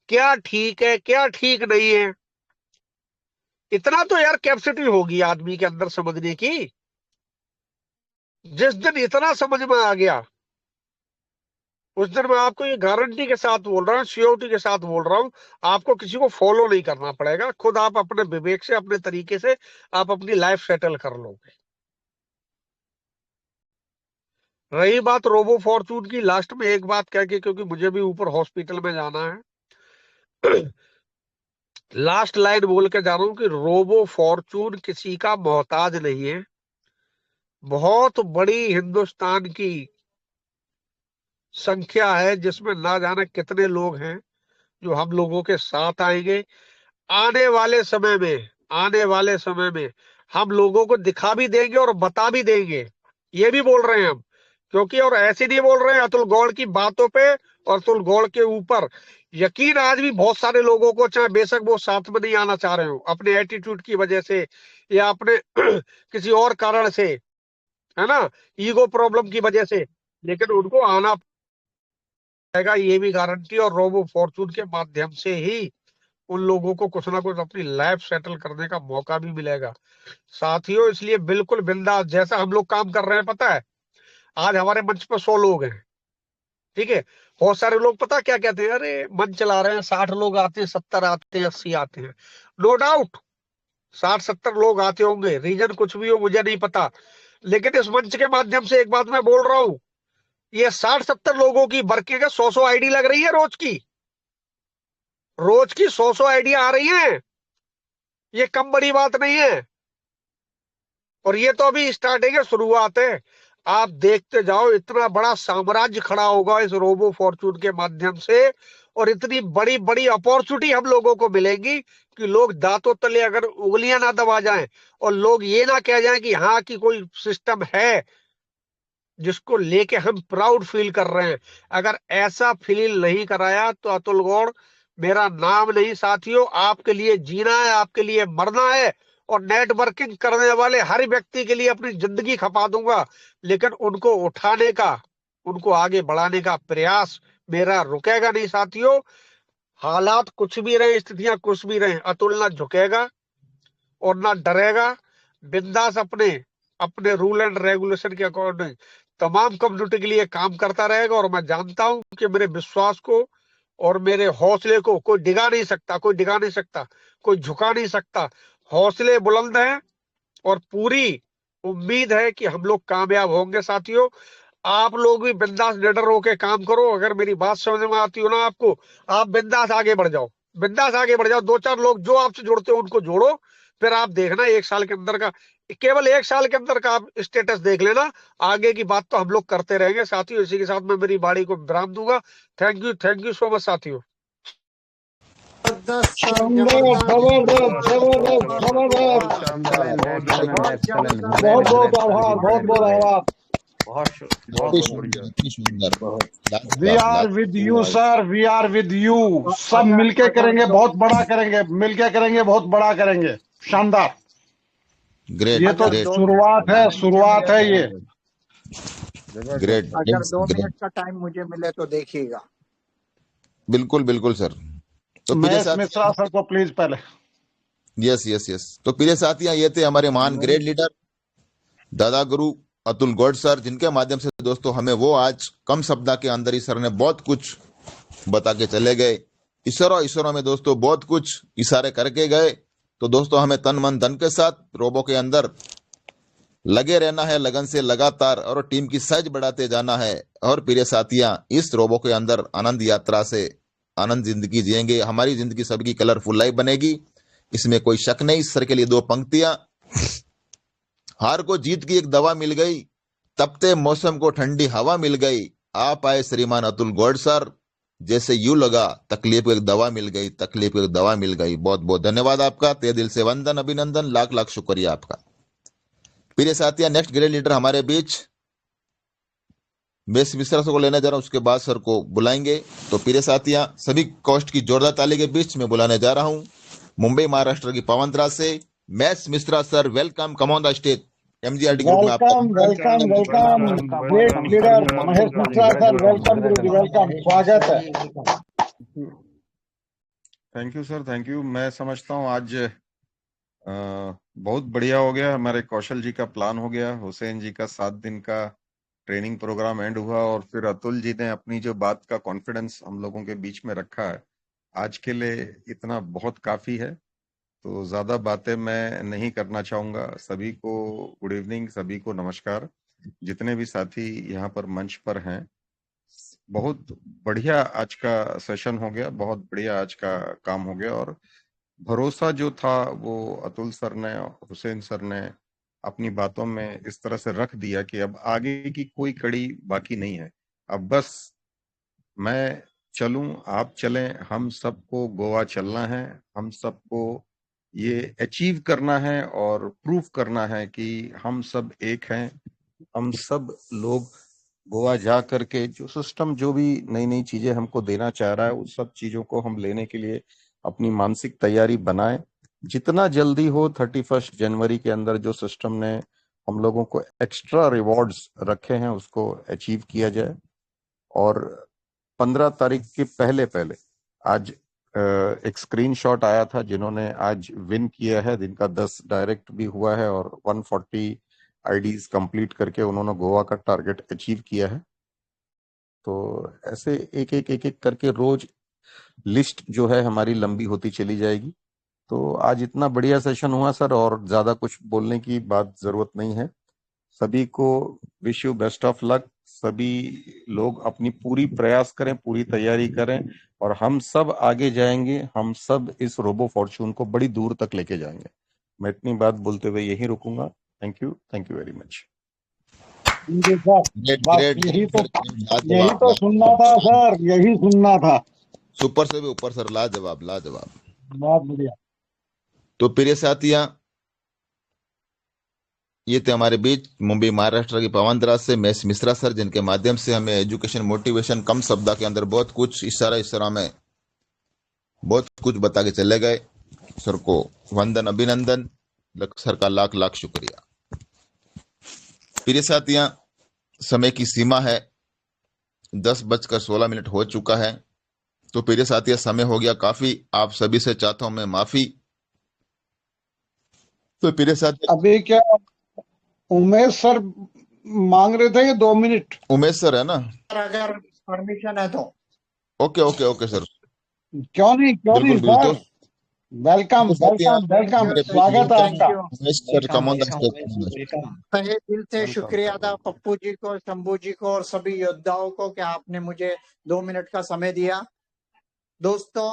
क्या ठीक है क्या ठीक नहीं है। इतना तो यार कैपेसिटी होगी आदमी के अंदर समझने की। जिस दिन इतना समझ में आ गया, उस दिन मैं आपको ये गारंटी के साथ बोल रहा हूँ, श्योरिटी के साथ बोल रहा हूँ, आपको किसी को फॉलो नहीं करना पड़ेगा, खुद आप अपने विवेक से, अपने तरीके से आप अपनी लाइफ सेटल कर लोगे। रही बात रोबो फॉर्चून की, लास्ट में एक बात कह के, क्योंकि मुझे भी ऊपर हॉस्पिटल में जाना है। लास्ट लाइन बोल के जा रहा हूं कि रोबो फॉर्चून किसी का मोहताज नहीं है। बहुत बड़ी हिंदुस्तान की संख्या है जिसमें ना जाने कितने लोग हैं जो हम लोगों के साथ आएंगे। आने वाले समय में हम लोगों को दिखा भी देंगे और बता भी देंगे, ये भी बोल रहे हैं हम। क्योंकि और ऐसे नहीं बोल रहे हैं अतुल गौड़ की बातों पे और अतुल गौड़ के ऊपर यकीन आज भी बहुत सारे लोगों को, चाहे बेशक वो साथ में नहीं आना चाह रहे हो अपने एटीट्यूड की वजह से या अपने किसी और कारण से, है ना, ईगो प्रॉब्लम की वजह से, लेकिन उनको आना पड़ेगा, ये भी गारंटी। और रोबो फॉर्चून के माध्यम से ही उन लोगों को कुछ ना कुछ अपनी लाइफ सेटल करने का मौका भी मिलेगा साथियों। इसलिए बिल्कुल बिंदास, जैसा हम लोग काम कर रहे हैं, पता है आज हमारे मंच पर 100 लोग हैं, ठीक है। बहुत सारे लोग पता क्या कहते हैं, अरे मंच चला रहे हैं, 60 लोग आते हैं, 70 आते हैं, 80 आते हैं। नो डाउट 60-70 लोग आते होंगे, रीजन कुछ भी हो मुझे नहीं पता, लेकिन इस मंच के माध्यम से एक बात मैं बोल रहा हूं, ये 60-70 लोगों की वर्किंग है, 100 आईडी लग रही है रोज की 100 आईडी आ रही है, ये कम बड़ी बात नहीं है। और ये तो अभी स्टार्टिंग है, शुरुआत है। आप देखते जाओ, इतना बड़ा साम्राज्य खड़ा होगा इस रोबो फॉर्चून के माध्यम से, और इतनी बड़ी बड़ी अपॉर्चुनिटी हम लोगों को मिलेगी कि लोग दांतों तले अगर उंगलियां ना दबा जाएं और लोग ये ना कह जाएं कि हाँ की कोई सिस्टम है जिसको लेके हम प्राउड फील कर रहे हैं। अगर ऐसा फील नहीं कराया तो अतुल गौड़ मेरा नाम नहीं साथियों। आपके लिए जीना है, आपके लिए मरना है, और नेटवर्किंग करने वाले हर व्यक्ति के लिए अपनी जिंदगी खपा दूंगा, लेकिन उनको उठाने का, उनको आगे बढ़ाने का प्रयास मेरा रुकेगा नहीं साथियों। हालात कुछ भी रहे, स्थितियां कुछ भी रहे, अतुल ना झुकेगा और ना डरेगा, बिंदास अपने अपने रूल एंड रेगुलेशन के अकॉर्डिंग तमाम कम्युनिटी के लिए काम करता रहेगा। और मैं जानता हूं कि मेरे विश्वास को और मेरे हौसले को कोई डिगा नहीं सकता, कोई डिगा नहीं सकता, कोई झुका नहीं सकता। हौसले बुलंद हैं और पूरी उम्मीद है कि हम लोग कामयाब होंगे साथियों। आप लोग भी बिंदास निडर होकर काम करो। अगर मेरी बात समझ में आती हो ना आपको, आप बिंदास आगे बढ़ जाओ, बिंदास आगे बढ़ जाओ। 2-4 लोग जो आपसे जुड़ते हो उनको जोड़ो, फिर आप देखना 1 साल के अंदर का, केवल 1 साल के अंदर का आप स्टेटस देख लेना। आगे की बात तो हम लोग करते रहेंगे साथियों। इसी के साथ मैं मेरी बाड़ी को विराम दूंगा। थैंक यू सो मच साथियों। बहुत बहुत आभार, बहुत बहुत आभार। We are with you sir, we are with you. सब मिलके करेंगे, बहुत बड़ा करेंगे, मिलके करेंगे, बहुत बड़ा करेंगे। शानदार। ग्रेट, ये तो शुरुआत है, शुरुआत है ये। ग्रेट। अगर 2 मिनट का टाइम मुझे मिले तो देखिएगा। बिल्कुल बिल्कुल सर। तो महेश मिश्रा सर को प्लीज पहले। यस। तो प्रिय साथियां, ये थे हमारे महान ग्रेट लीडर दादा गुरु अतुल गौड़ सर, जिनके माध्यम से दोस्तों हमें वो आज कम शब्द के अंदर ही सर ने बहुत कुछ बता के चले गए। इशारों में दोस्तों बहुत कुछ इशारे करके गए। तो दोस्तों हमें तन मन धन के साथ रोबो के अंदर लगे रहना है, लगन से लगातार, और टीम की साइज बढ़ाते जाना है। और प्रिय साथियां, इस रोबो के अंदर आनंद यात्रा से आनंद जिंदगी जिएंगे। हमारी जिंदगी सबकी कलरफुल लाइफ बनेगी, इसमें कोई शक नहीं। सर के लिए 2 पंक्तियां, हार को जीत की एक दवा मिल गई, तपते मौसम को ठंडी हवा मिल गई। आप आए श्रीमान अतुल गौड़ सर, जैसे यूं लगा तकलीफ को एक दवा मिल गई, तकलीफ को एक दवा मिल गई। बहुत बहुत धन्यवाद आपका, तहे दिल से वंदन, अभिनंदन, लाख लाख शुक्रिया आपका। प्रिय साथिया, नेक्स्ट ग्रेड लीडर हमारे बीच मैं मिश्रा सर को लेने जा रहा हूं, उसके बाद सर को बुलाएंगे। तो प्रिय साथिया, सभी कॉस्ट की जोरदार ताली के बीच में बुलाने जा रहा हूं मुंबई महाराष्ट्र की पावनतरा से maths Mishra sir. Welcome, come on the stage. MGRD group में आपका welcome welcome welcome great leader Mahesh Mishra sir, welcome गुरुजी, वेलकम, स्वागत है। Thank you sir, thank you. मैं समझता हूँ आज बहुत बढ़िया हो गया। हमारे कौशल जी का प्लान हो गया, हुसैन जी का 7 दिन का ट्रेनिंग प्रोग्राम एंड हुआ, और फिर अतुल जी ने अपनी जो बात का कॉन्फिडेंस हम लोगों के बीच में रखा है। आज के लिए इतना बहुत काफी है, तो ज्यादा बातें मैं नहीं करना चाहूंगा। सभी को गुड इवनिंग, सभी को नमस्कार। जितने भी साथी यहाँ पर मंच पर हैं, बहुत बढ़िया आज का सेशन हो गया, बहुत बढ़िया आज का काम हो गया। और भरोसा जो था वो अतुल सर ने, हुसैन सर ने अपनी बातों में इस तरह से रख दिया कि अब आगे की कोई कड़ी बाकी नहीं है। अब बस मैं चलूं, आप चलें, हम सबको गोवा चलना है, हम सबको ये अचीव करना है और प्रूफ करना है कि हम सब एक हैं। हम सब लोग गोवा जा करके जो सिस्टम, जो भी नई नई चीजें हमको देना चाह रहा है, उस सब चीजों को हम लेने के लिए अपनी मानसिक तैयारी बनाएं। जितना जल्दी हो 31 जनवरी के अंदर जो सिस्टम ने हम लोगों को एक्स्ट्रा रिवॉर्ड्स रखे हैं उसको अचीव किया जाए। और 15 तारीख के पहले आज एक स्क्रीनशॉट आया था, जिन्होंने आज विन किया है, जिनका 10 डायरेक्ट भी हुआ है और 140 आईडीज कंप्लीट करके उन्होंने गोवा का टारगेट अचीव किया है। तो ऐसे एक एक करके रोज लिस्ट जो है हमारी लंबी होती चली जाएगी। तो आज इतना बढ़िया सेशन हुआ सर, और ज्यादा कुछ बोलने की बात जरूरत नहीं है। सभी को wish you best of luck. सभी लोग अपनी पूरी प्रयास करें, पूरी तैयारी करें, और हम सब आगे जाएंगे। हम सब इस रोबो फॉर्च्यून को बड़ी दूर तक लेके जाएंगे। मैं इतनी बात बोलते हुए यहीं रुकूंगा। Thank you very much. यही तो सुनना था सर, यही सुनना था। सुपर से भी ऊपर सर, लाजवाब लाजवाब, बहुत बढ़िया। तो प्रिय साथिया, ये थे हमारे बीच मुंबई महाराष्ट्र की पावनतरा से मैथ्स मिश्रा सर, जिनके माध्यम से हमें एजुकेशन मोटिवेशन कम शब्द के अंदर बहुत कुछ इशारा में बहुत कुछ बता के चले गए। सर को वंदन, अभिनंदन, सर का लाख लाख शुक्रिया। प्रिय साथियां, समय की सीमा है, 10:16 हो चुका है। तो प्रिय साथियां, समय हो गया काफी, आप सभी से चाहता हूं मैं माफी। तो प्रिय साथियां, अभी क्या उमेश सर मांग रहे थे कि 2 मिनट? उमेश सर है ना? अगर परमिशन है तो ओके सर, क्यों नहीं बिल्कुल सर, वेलकम, स्वागत है आपका। सर, कम ऑन द तहे दिल से शुक्रिया था पप्पू जी को, शंभू जी को और सभी योद्धाओं को कि आपने मुझे 2 मिनट का समय दिया। दोस्तों,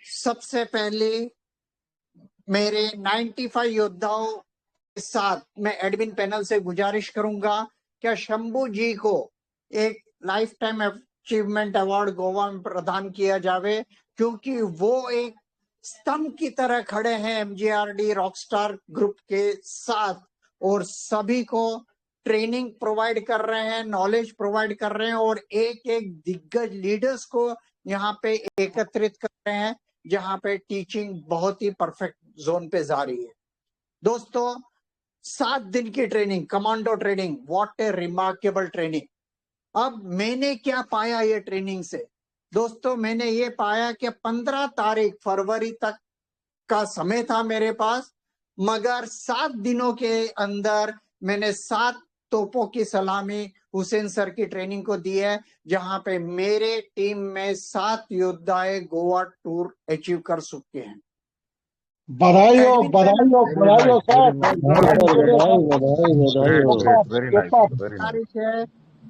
सबसे पहले मेरे 95 योद्धाओं के साथ मैं एडमिन पैनल से गुजारिश करूंगा क्या शंभू जी को एक life time achievement award Goa में प्रदान किया जावे, क्योंकि वो एक स्तंभ की तरह खड़े हैं एमजीआरडी रॉकस्टार ग्रुप के साथ, और सभी को ट्रेनिंग प्रोवाइड कर रहे हैं, नॉलेज प्रोवाइड कर रहे हैं, और एक एक दिग्गज लीडर्स को यहाँ पे एकत्रित कर रहे हैं, जहाँ पे टीचिंग बहुत ही परफेक्ट जोन पे जारी है। दोस्तों, 7 दिन की training, commando training, what A remarkable training. अब मैंने क्या पाया ये ट्रेनिंग से? दोस्तों, मैंने ये पाया कि 15 तारीख फरवरी तक का समय था मेरे पास, मगर 7 दिनों के अंदर मैंने 7 तोपों की सलामी हुसैन सर की ट्रेनिंग को दी है, जहां पे मेरे टीम में 7 योद्धाएं गोवा टूर अचीव कर चुके हैं। बधाई हो सर। गुजारिश है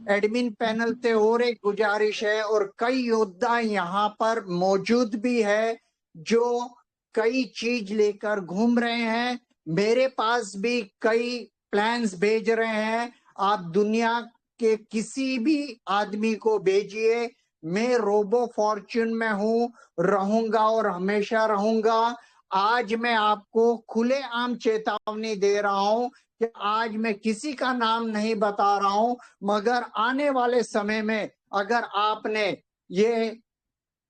एडमिन पैनल से, और एक गुजारिश है, और कई योद्धा यहाँ पर मौजूद भी है जो कई चीज लेकर घूम रहे हैं। मेरे पास भी कई प्लान्स भेज रहे हैं, आप दुनिया के किसी भी आदमी को भेजिए। मैं रोबो फॉर्च्यून में हूँ, रहूंगा और हमेशा रहूंगा। आज मैं आपको खुलेआम चेतावनी दे रहा हूं कि आज मैं किसी का नाम नहीं बता रहा हूं, मगर आने वाले समय में अगर आपने ये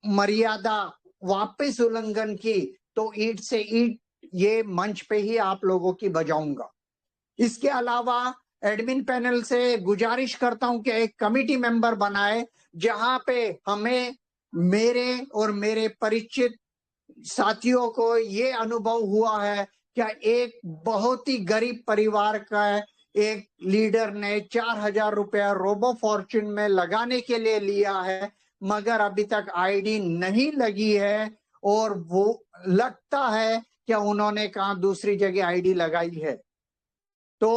मर्यादा वापस उल्लंघन की तो ईंट से ईंट ये मंच पे ही आप लोगों की बजाऊंगा। इसके अलावा एडमिन पैनल से गुजारिश करता हूं कि एक कमिटी मेंबर बनाए जहां पे हमें मेरे और मेरे परिचित साथियों को ये अनुभव हुआ है कि एक बहुत ही गरीब परिवार का एक लीडर ने 4,000 रुपया रोबो फॉर्च्यून में लगाने के लिए लिया है, मगर अभी तक आईडी नहीं लगी है और वो लगता है कि उन्होंने कहाँ दूसरी जगह आईडी लगाई है। तो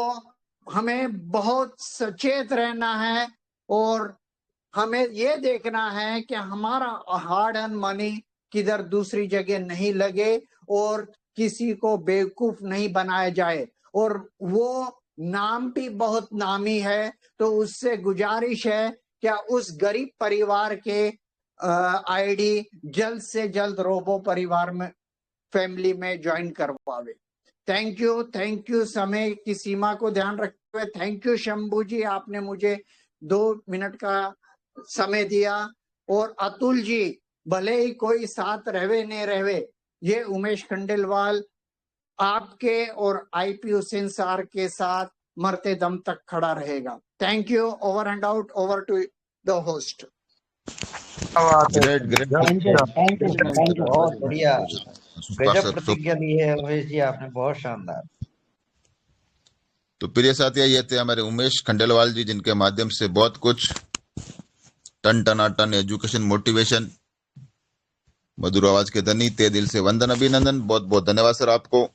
हमें बहुत सचेत रहना है और हमें ये देखना है कि हमारा हार्ड अर्न मनी किधर दूसरी जगह नहीं लगे और किसी को बेवकूफ नहीं बनाया जाए। और वो नाम भी बहुत नामी है, तो उससे गुजारिश है क्या उस गरीब परिवार के आईडी जल्द से जल्द रोबो परिवार में फैमिली में ज्वाइन करवावे। Thank you. समय की सीमा को ध्यान रखते हुए थैंक यू शंभू जी, आपने मुझे 2 मिनट का समय दिया। और अतुल जी, भले ही कोई साथ रहवे नहीं रहवे, ये उमेश खंडेलवाल आपके और आईपी हुसैन सर के साथ मरते दम तक खड़ा रहेगा। Thank you. Over and out. Over to the host. Great बहुत बढ़िया, गजब प्रतिज्ञा दी है उमेश जी आपने, बहुत शानदार। तो प्रिय साथियों, ये थे हमारे उमेश खंडेलवाल जी, जिनके माध्यम से बहुत कुछ टन टनाटन एजुकेशन मोटिवेशन, मधुर आवाज के धनी, ते दिल से वंदन अभिनंदन, बहुत बहुत धन्यवाद सर आपको।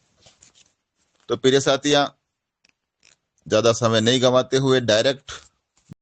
तो प्रिय साथियों, ज्यादा समय नहीं गंवाते हुए डायरेक्ट